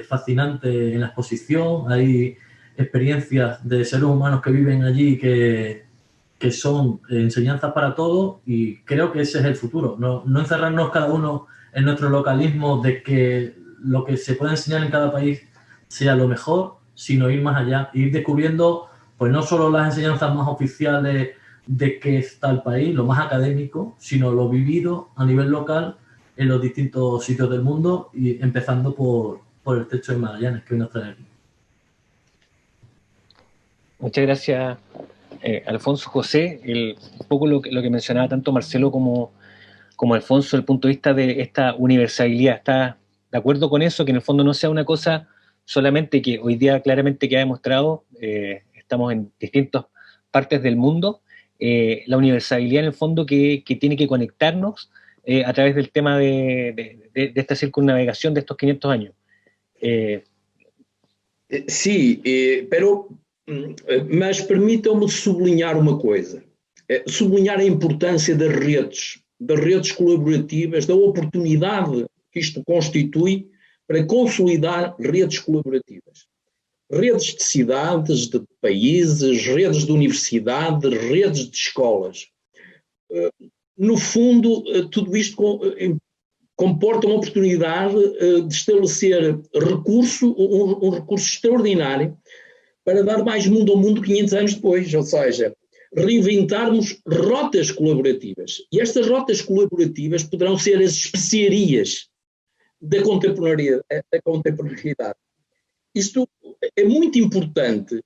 fascinante en la exposición, hay experiencias de seres humanos que viven allí que son enseñanzas para todos y creo que ese es el futuro. No encerrarnos cada uno en nuestro localismo de que lo que se puede enseñar en cada país sea lo mejor, sino ir más allá, ir descubriendo pues no solo las enseñanzas más oficiales de qué está el país, lo más académico, sino lo vivido a nivel local en los distintos sitios del mundo y empezando por el Estrecho de Magallanes, que hoy nos trae aquí. Muchas gracias, Alfonso. José, un poco lo que mencionaba tanto Marcelo como Alfonso, el punto de vista de esta universalidad. ¿Está de acuerdo con eso? Que en el fondo no sea una cosa solamente que hoy día claramente queda demostrado, estamos en distintas partes del mundo, la universalidad en el fondo que tiene que conectarnos a través del tema de esta circunnavegación de estos 500 años. Sim, mas permitam-me sublinhar uma coisa, sublinhar a importância das redes colaborativas, da oportunidade que isto constitui para consolidar redes colaborativas. redes de cidades, de países, redes de universidades, redes de escolas. No fundo, tudo isto comporta uma oportunidade de estabelecer um recurso extraordinário para dar mais mundo ao mundo 500 anos depois, ou seja, reinventarmos rotas colaborativas. E estas rotas colaborativas poderão ser as especiarias da contemporaneidade. Isto é muito importante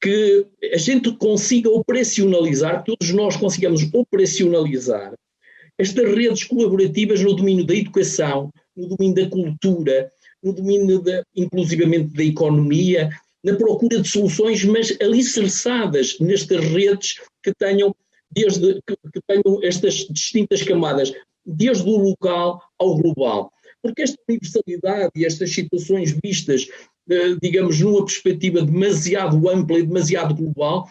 que a gente consiga operacionalizar, todos nós consigamos operacionalizar estas redes colaborativas no domínio da educação, no domínio da cultura, no domínio inclusivamente da economia, na procura de soluções, mas alicerçadas nestas redes que tenham estas distintas camadas, desde o local ao global. Porque esta universalidade e estas situações vistas, digamos, numa perspectiva demasiado ampla e demasiado global,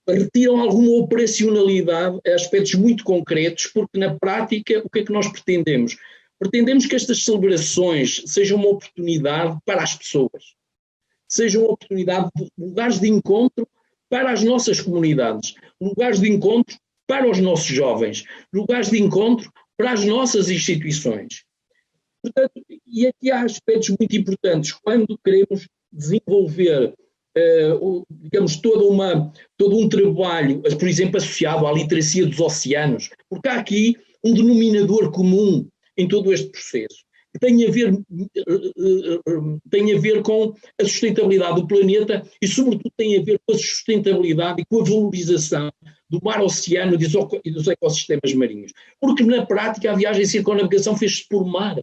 retiram alguma operacionalidade a aspectos muito concretos, porque na prática o que é que nós pretendemos? Pretendemos que estas celebrações sejam uma oportunidade para as pessoas, sejam uma oportunidade de lugares de encontro para as nossas comunidades, lugares de encontro para os nossos jovens, lugares de encontro para as nossas instituições. Portanto, e aqui há aspectos muito importantes quando queremos desenvolver, digamos, todo um trabalho, por exemplo, associado à literacia dos oceanos, porque há aqui um denominador comum em todo este processo, que tem a ver com a sustentabilidade do planeta e, sobretudo, tem a ver com a sustentabilidade e com a valorização do mar, oceano e dos ecossistemas marinhos. Porque, na prática, a viagem de circunnavegação fez-se por mar.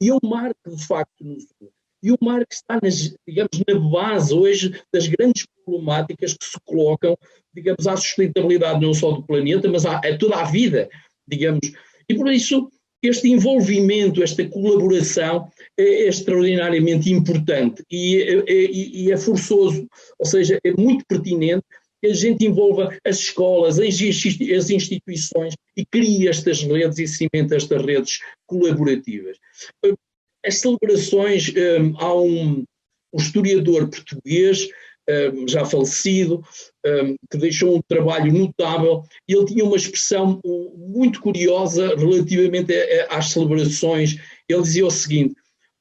E é o mar que, de facto, nos une. E o mar que está, digamos, na base hoje das grandes problemáticas que se colocam, digamos, à sustentabilidade não só do planeta, mas a toda a vida, digamos. E por isso, este envolvimento, esta colaboração é extraordinariamente importante e é forçoso, ou seja, é muito pertinente que a gente envolva as escolas, as instituições e crie estas redes e cimente estas redes colaborativas. As celebrações, há um historiador português, já falecido, que deixou um trabalho notável, e ele tinha uma expressão muito curiosa relativamente às celebrações. Ele dizia o seguinte: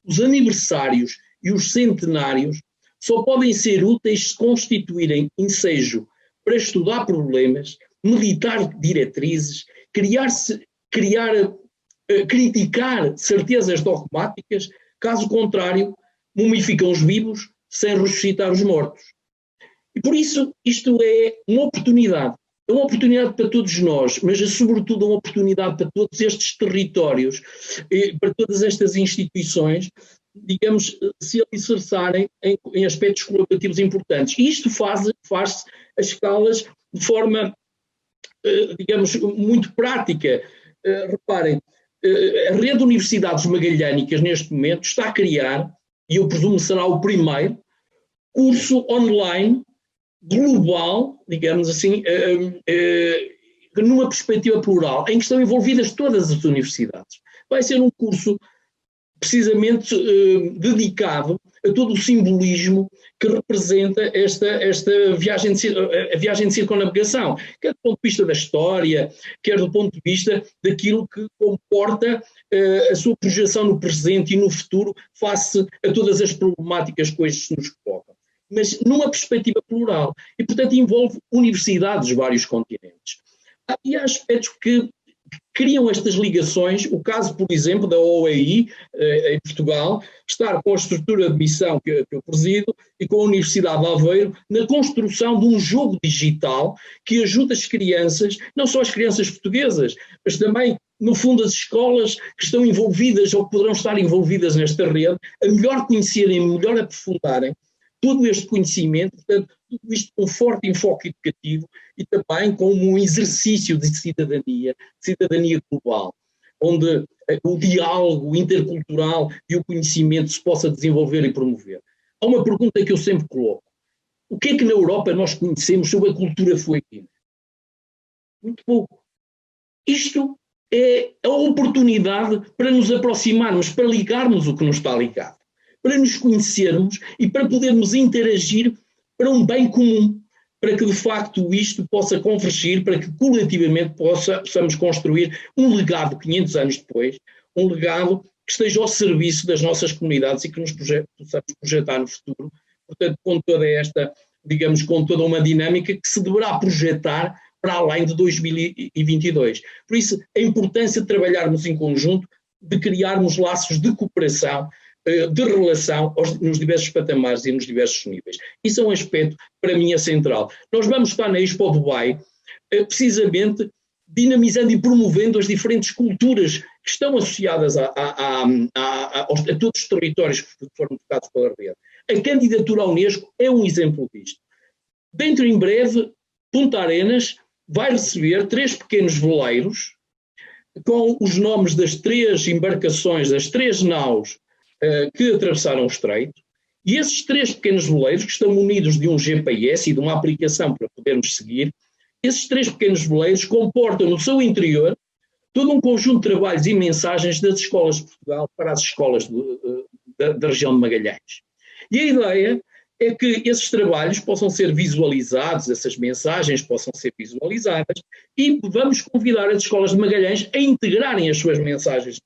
os aniversários e os centenários só podem ser úteis se constituírem ensejo para estudar problemas, meditar diretrizes, criticar certezas dogmáticas, caso contrário, mumificam os vivos sem ressuscitar os mortos. E por isso isto é uma oportunidade para todos nós, mas é sobretudo uma oportunidade para todos estes territórios, para todas estas instituições, digamos, se alicerçarem em aspectos colaborativos importantes. E isto faz-se a escalas de forma, digamos, muito prática. Reparem, a rede de universidades magalhânicas neste momento está a criar, e eu presumo será o primeiro, curso online global, digamos assim, numa perspectiva plural, em que estão envolvidas todas as universidades. Vai ser um curso precisamente dedicado a todo o simbolismo que representa esta viagem de circunnavegação, quer do ponto de vista da história, quer do ponto de vista daquilo que comporta a sua projeção no presente e no futuro face a todas as problemáticas que hoje se nos colocam. Mas numa perspectiva plural, e portanto envolve universidades dos vários continentes. E há aspectos que criam estas ligações, o caso, por exemplo, da OEI em Portugal, estar com a estrutura de missão que eu presido e com a Universidade de Aveiro na construção de um jogo digital que ajuda as crianças, não só as crianças portuguesas, mas também, no fundo, as escolas que estão envolvidas ou que poderão estar envolvidas nesta rede, a melhor conhecerem, melhor aprofundarem todo este conhecimento, portanto, tudo isto com um forte enfoque educativo e também com um exercício de cidadania global, onde o diálogo intercultural e o conhecimento se possa desenvolver e promover. Há uma pergunta que eu sempre coloco: o que é que na Europa nós conhecemos sobre a cultura fueguina? Muito pouco. Isto é a oportunidade para nos aproximarmos, para ligarmos o que nos está ligado. para nos conhecermos e para podermos interagir para um bem comum, para que de facto isto possa convergir, para que coletivamente possamos construir um legado 500 anos depois, um legado que esteja ao serviço das nossas comunidades e que nos possamos projetar no futuro, portanto, com toda esta, digamos, com toda uma dinâmica que se deverá projetar para além de 2022. Por isso, a importância de trabalharmos em conjunto, de criarmos laços de cooperação, de relação nos diversos patamares e nos diversos níveis. Isso é um aspecto, para mim, é central. Nós vamos estar na Expo Dubai, precisamente dinamizando e promovendo as diferentes culturas que estão associadas a todos os territórios que foram tocados pela rede. A candidatura à Unesco é um exemplo disto. Dentro em breve, Punta Arenas vai receber 3 pequenos veleiros com os nomes das 3 embarcações, das 3 naus que atravessaram o estreito, e esses 3 pequenos veleiros, que estão munidos de um GPS e de uma aplicação para podermos seguir, esses 3 pequenos veleiros comportam no seu interior todo um conjunto de trabalhos e mensagens das escolas de Portugal para as escolas da região de Magalhães. E a ideia é que esses trabalhos possam ser visualizados, essas mensagens possam ser visualizadas, e vamos convidar as escolas de Magalhães a integrarem as suas mensagens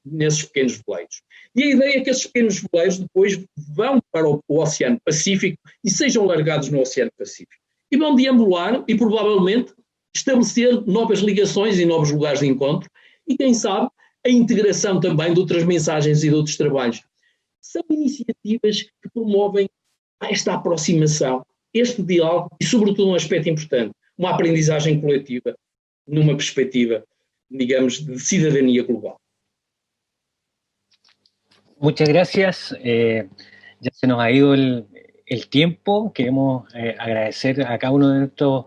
nesses pequenos veleiros. E a ideia é que esses pequenos veleiros depois vão para o Oceano Pacífico e sejam largados no Oceano Pacífico. E vão deambular e provavelmente estabelecer novas ligações e novos lugares de encontro e, quem sabe, a integração também de outras mensagens e de outros trabalhos. São iniciativas que promovem esta aproximação, este diálogo e, sobretudo, um aspecto importante, uma aprendizagem coletiva numa perspectiva, digamos, de cidadania global. Muchas gracias. Ya se nos ha ido el tiempo. Queremos agradecer a cada uno de nuestros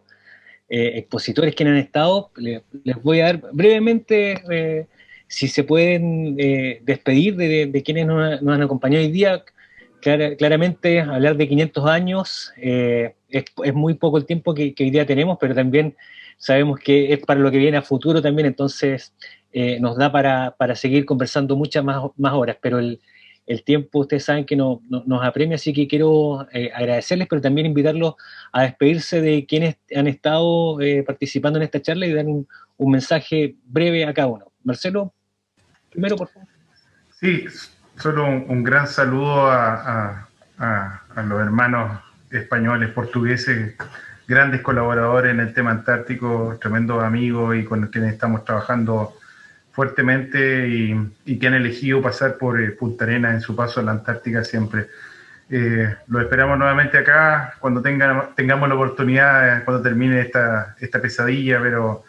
expositores que han estado. Les voy a dar brevemente, si se pueden despedir de quienes nos han acompañado hoy día. Claramente, hablar de 500 años es muy poco el tiempo que hoy día tenemos, pero también sabemos que es para lo que viene a futuro también, entonces nos da para seguir conversando muchas más horas, pero el tiempo ustedes saben que nos apremia, así que quiero agradecerles, pero también invitarlos a despedirse de quienes han estado participando en esta charla y dar un mensaje breve a cada uno. Marcelo, primero, por favor. Sí, solo un gran saludo a los hermanos españoles, portugueses, grandes colaboradores en el tema antártico, tremendos amigos y con quienes estamos trabajando fuertemente y que han elegido pasar por Punta Arenas en su paso a la Antártica siempre. Lo esperamos nuevamente acá cuando tengamos la oportunidad, cuando termine esta pesadilla, pero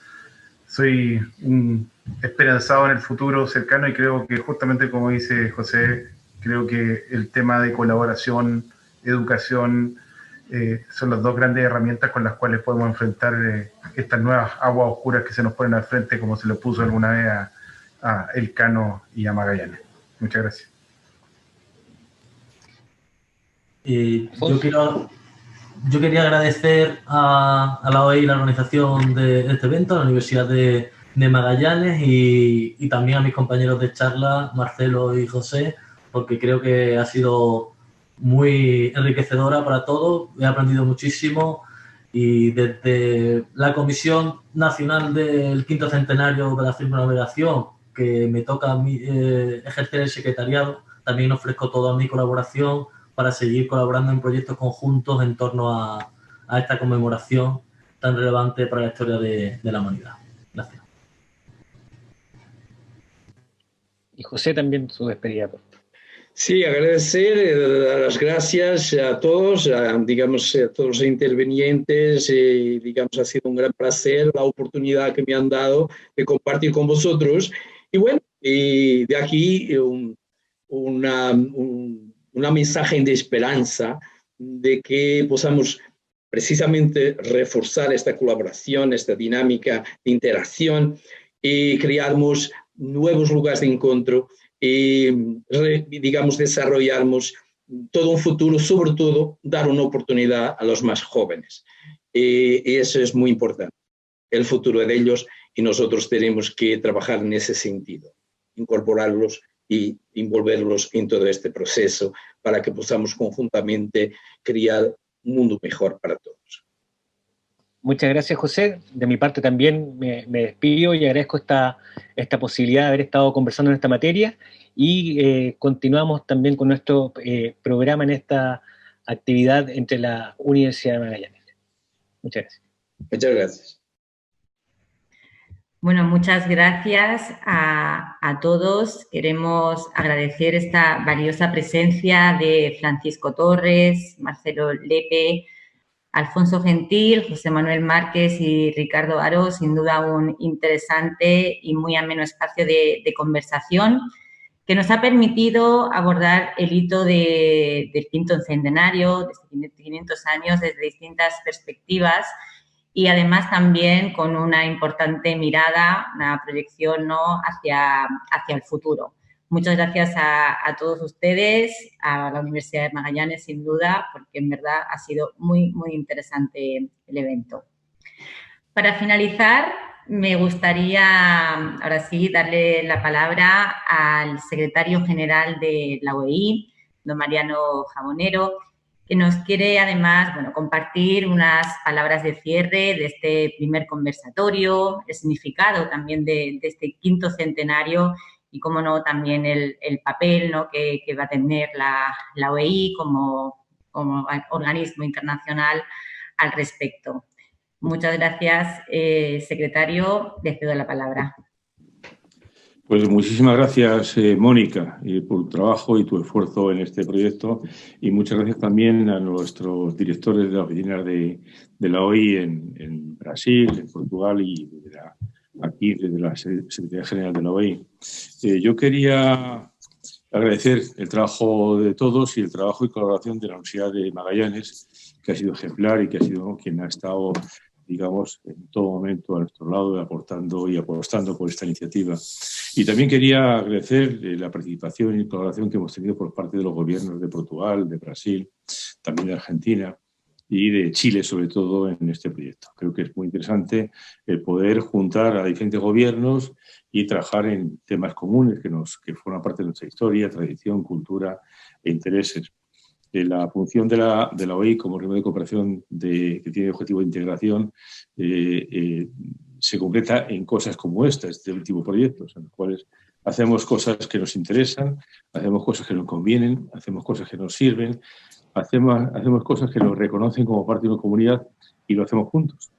soy un esperanzado en el futuro cercano y creo que justamente como dice José, creo que el tema de colaboración, educación, son las 2 grandes herramientas con las cuales podemos enfrentar estas nuevas aguas oscuras que se nos ponen al frente, como se le puso alguna vez a Elcano y a Magallanes. Muchas gracias. Yo quería agradecer a la OEI la organización de este evento, a la Universidad de Magallanes y también a mis compañeros de charla, Marcelo y José, porque creo que ha sido muy enriquecedora para todos. He aprendido muchísimo y desde la Comisión Nacional del 5º Centenario de la Circunnavegación, que me toca a mí ejercer el secretariado, también ofrezco toda mi colaboración para seguir colaborando en proyectos conjuntos en torno a esta conmemoración tan relevante para la historia de la humanidad. Gracias. Y José, también su despedida. Sí, agradecer, dar las gracias a todos, digamos, a todos los intervinientes, digamos, ha sido un gran placer la oportunidad que me han dado de compartir con vosotros. Y bueno, y de aquí una mensaje de esperanza de que podamos precisamente reforzar esta colaboración, esta dinámica de interacción y crearmos nuevos lugares de encuentro y, digamos, desarrollarmos todo un futuro, sobre todo dar una oportunidad a los más jóvenes. Y eso es muy importante, el futuro de ellos, y nosotros tenemos que trabajar en ese sentido, incorporarlos y envolverlos en todo este proceso para que podamos conjuntamente crear un mundo mejor para todos. Muchas gracias, José. De mi parte también me despido y agradezco esta posibilidad de haber estado conversando en esta materia y continuamos también con nuestro programa en esta actividad entre la Universidad de Magallanes. Muchas gracias. Muchas gracias. Bueno, muchas gracias a todos. Queremos agradecer esta valiosa presencia de Francisco Torres, Marcelo Lepe, Alfonso Gentil, José Manuel Márquez y Ricardo Aro. Sin duda un interesante y muy ameno espacio de conversación que nos ha permitido abordar el hito del quinto centenario, de 500 años, desde distintas perspectivas, y además también con una importante mirada, una proyección, ¿no?, hacia el futuro. Muchas gracias a todos ustedes, a la Universidad de Magallanes, sin duda, porque en verdad ha sido muy, muy interesante el evento. Para finalizar, me gustaría, ahora sí, darle la palabra al secretario general de la OEI, don Mariano Jabonero, que nos quiere además, bueno, compartir unas palabras de cierre de este primer conversatorio, el significado también de este quinto centenario y, cómo no, también el papel, ¿no?, que va a tener la OEI como organismo internacional al respecto. Muchas gracias, secretario. Le cedo la palabra. Pues muchísimas gracias, Mónica, por tu trabajo y tu esfuerzo en este proyecto, y muchas gracias también a nuestros directores de la oficina de la OEI en Brasil, en Portugal y aquí desde la Secretaría General de la OEI. Yo quería agradecer el trabajo de todos y el trabajo y colaboración de la Universidad de Magallanes, que ha sido ejemplar y que ha sido quien ha estado, digamos, en todo momento a nuestro lado, aportando y apostando por esta iniciativa. Y también quería agradecer la participación y colaboración que hemos tenido por parte de los gobiernos de Portugal, de Brasil, también de Argentina y de Chile, sobre todo, en este proyecto. Creo que es muy interesante el poder juntar a diferentes gobiernos y trabajar en temas comunes que forman parte de nuestra historia, tradición, cultura e intereses. La función de la OEI como organismo de cooperación que tiene objetivo de integración se concreta en cosas como este tipo de proyectos, en los cuales hacemos cosas que nos interesan, hacemos cosas que nos convienen, hacemos cosas que nos sirven, hacemos cosas que nos reconocen como parte de una comunidad y lo hacemos juntos.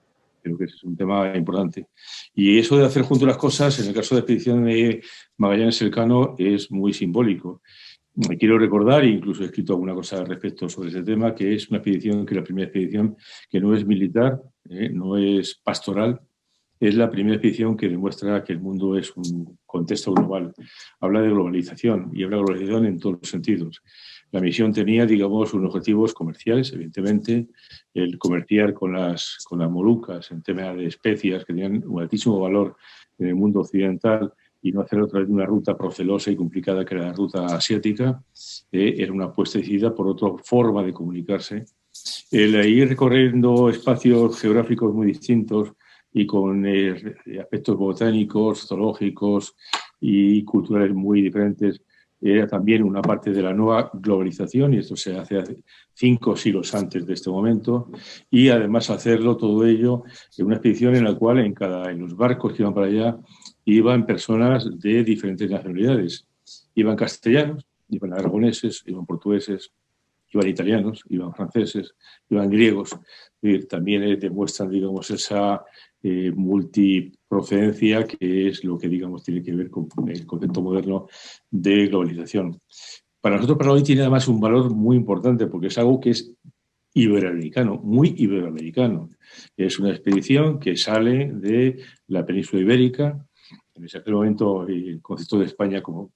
Creo que ese es un tema importante. Y eso de hacer juntos las cosas, en el caso de la expedición de Magallanes Elcano, es muy simbólico. Quiero recordar, e incluso he escrito alguna cosa al respecto sobre ese tema, que es una expedición, que es la primera expedición que no es militar, no es pastoral, es la primera expedición que demuestra que el mundo es un contexto global. Habla de globalización y habla de globalización en todos los sentidos. La misión tenía, digamos, unos objetivos comerciales, evidentemente, el comerciar con las Molucas en tema de especias que tenían un altísimo valor en el mundo occidental, y no hacerlo a través de una ruta procelosa y complicada que era la ruta asiática. Era una apuesta decidida por otra forma de comunicarse. El ir recorriendo espacios geográficos muy distintos y con aspectos botánicos, zoológicos y culturales muy diferentes era también una parte de la nueva globalización, y esto se hace 5 siglos antes de este momento, y además hacerlo todo ello en una expedición en la cual en los barcos que iban para allá iban personas de diferentes nacionalidades. Iban castellanos, iban aragoneses, iban portugueses, iban italianos, iban franceses, iban griegos. También demuestran, digamos, esa multiprocedencia, que es lo que, digamos, tiene que ver con el concepto moderno de globalización. Para nosotros, para hoy, tiene además un valor muy importante, porque es algo que es iberoamericano, muy iberoamericano. Es una expedición que sale de la península ibérica. En ese momento el concepto de España, como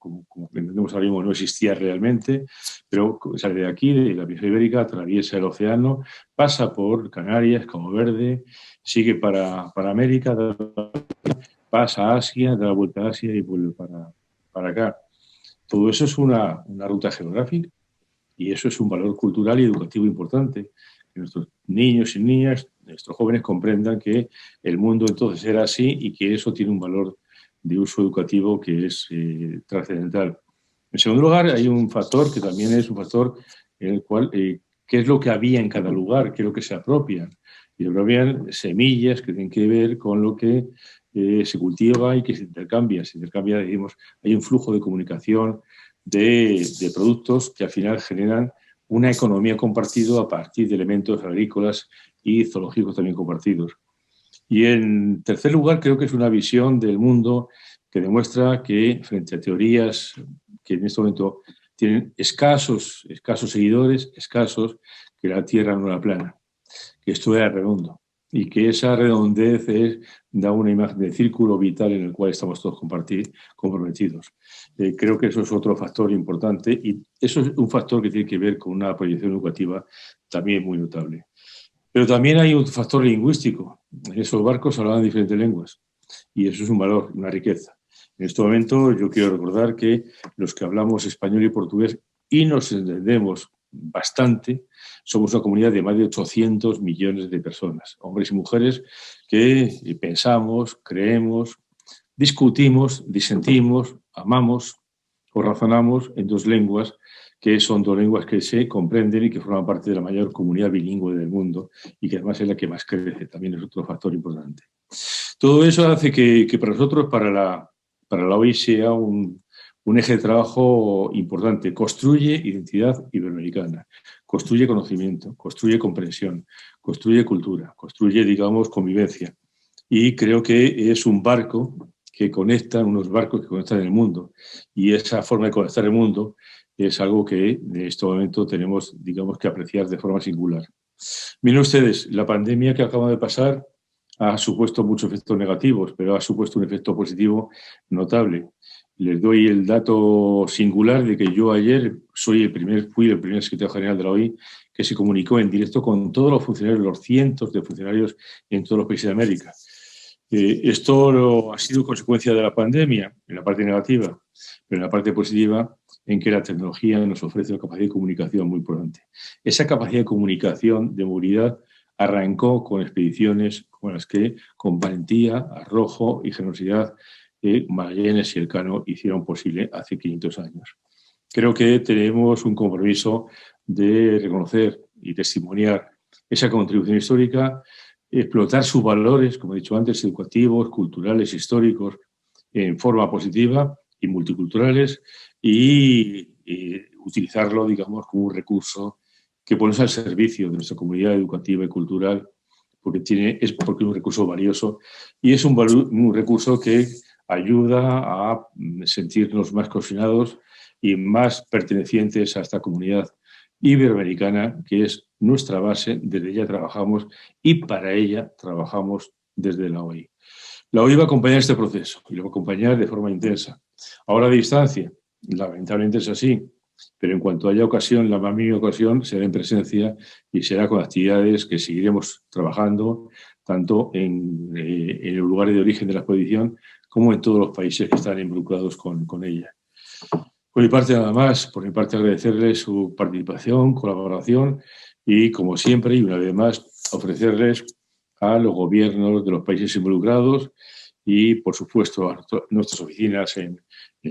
entendemos ahora mismo, no existía realmente, pero sale de aquí, de la península ibérica, atraviesa el océano, pasa por Canarias, Cabo Verde, sigue para América, pasa a Asia, da la vuelta a Asia y vuelve para acá. Todo eso es una ruta geográfica, y eso es un valor cultural y educativo importante. Que nuestros niños y niñas, nuestros jóvenes comprendan que el mundo entonces era así y que eso tiene un valor de uso educativo que es trascendental. En segundo lugar, hay un factor que también es un factor en el cual, ¿qué es lo que había en cada lugar? ¿Qué es lo que se apropian? Y se apropian semillas que tienen que ver con lo que se cultiva y que se intercambia. Se intercambia, decimos, hay un flujo de comunicación de productos que al final generan una economía compartida a partir de elementos agrícolas y zoológicos también compartidos. Y en tercer lugar, creo que es una visión del mundo que demuestra que frente a teorías que en este momento tienen escasos seguidores, que la Tierra no era plana, que esto era redondo y que esa redondez da una imagen de círculo vital en el cual estamos todos comprometidos. Creo que eso es otro factor importante y eso es un factor que tiene que ver con una proyección educativa también muy notable. Pero también hay un factor lingüístico. En esos barcos hablaban diferentes lenguas y eso es un valor, una riqueza. En este momento yo quiero recordar que los que hablamos español y portugués y nos entendemos bastante, somos una comunidad de más de 800 millones de personas, hombres y mujeres que pensamos, creemos, discutimos, disentimos, amamos o razonamos en dos lenguas que son dos lenguas que se comprenden y que forman parte de la mayor comunidad bilingüe del mundo y que además es la que más crece, también es otro factor importante. Todo eso hace que para nosotros, para la OI, sea un eje de trabajo importante. Construye identidad iberoamericana, construye conocimiento, construye comprensión, construye cultura, construye, digamos, convivencia. Y creo que es un barco que conecta, unos barcos que conectan el mundo. Y esa forma de conectar el mundo es algo que en este momento tenemos, digamos, que apreciar de forma singular. Miren ustedes, la pandemia que acaba de pasar ha supuesto muchos efectos negativos, pero ha supuesto un efecto positivo notable. Les doy el dato singular de que yo ayer fui el primer secretario general de la OI que se comunicó en directo con todos los funcionarios, los cientos de funcionarios en todos los países de América. Esto ha sido consecuencia de la pandemia, en la parte negativa, pero en la parte positiva, en que la tecnología nos ofrece una capacidad de comunicación muy importante. Esa capacidad de comunicación, de movilidad, arrancó con expediciones como las que, con valentía, arrojo y generosidad, Magallanes y Elcano hicieron posible hace 500 años. Creo que tenemos un compromiso de reconocer y testimoniar esa contribución histórica, explotar sus valores, como he dicho antes, educativos, culturales, históricos, en forma positiva y multiculturales, y utilizarlo, digamos, como un recurso que ponemos al servicio de nuestra comunidad educativa y cultural, porque es un recurso valioso y es un recurso que ayuda a sentirnos más cohesionados y más pertenecientes a esta comunidad iberoamericana, que es nuestra base, desde ella trabajamos y para ella trabajamos desde la OI. La OI va a acompañar este proceso y lo va a acompañar de forma intensa. Ahora a distancia, lamentablemente es así, pero en cuanto haya ocasión, la más mínima ocasión, será en presencia y será con actividades que seguiremos trabajando tanto en los lugares de origen de la exposición como en todos los países que están involucrados con ella. Por mi parte nada más, por mi parte agradecerles su participación, colaboración y como siempre y una vez más ofrecerles a los gobiernos de los países involucrados y por supuesto a nuestras oficinas en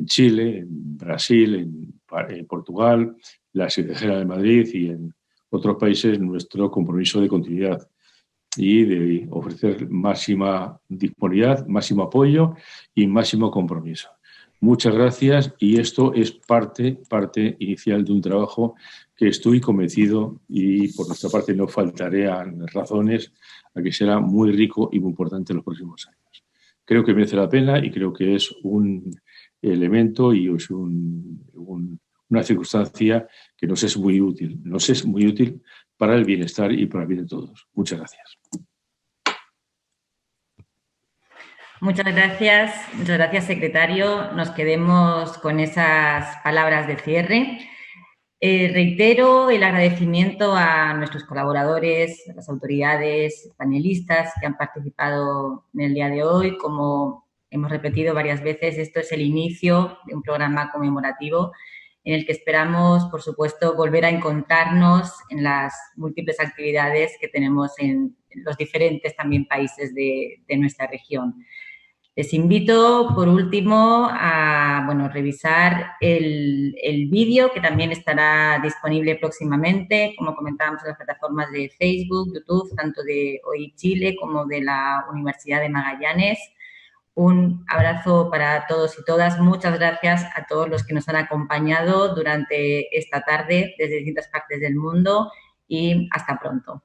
Chile, en Brasil, en Portugal, la Secretaría de Madrid y en otros países nuestro compromiso de continuidad y de ofrecer máxima disponibilidad, máximo apoyo y máximo compromiso. Muchas gracias y esto es parte inicial de un trabajo que estoy convencido y por nuestra parte no faltarían razones a que será muy rico y muy importante en los próximos años. Creo que merece la pena y creo que es un elemento y es una circunstancia que nos es muy útil para el bienestar y para el bien de todos. Muchas gracias. Muchas gracias, secretario. Nos quedemos con esas palabras de cierre. Reitero el agradecimiento a nuestros colaboradores, a las autoridades, panelistas que han participado en el día de hoy. Como hemos repetido varias veces, esto es el inicio de un programa conmemorativo en el que esperamos, por supuesto, volver a encontrarnos en las múltiples actividades que tenemos en los diferentes también países de nuestra región. Les invito, por último, a revisar el vídeo, que también estará disponible próximamente, como comentábamos, en las plataformas de Facebook, YouTube, tanto de Hoy Chile como de la Universidad de Magallanes. Un abrazo para todos y todas. Muchas gracias a todos los que nos han acompañado durante esta tarde desde distintas partes del mundo y hasta pronto.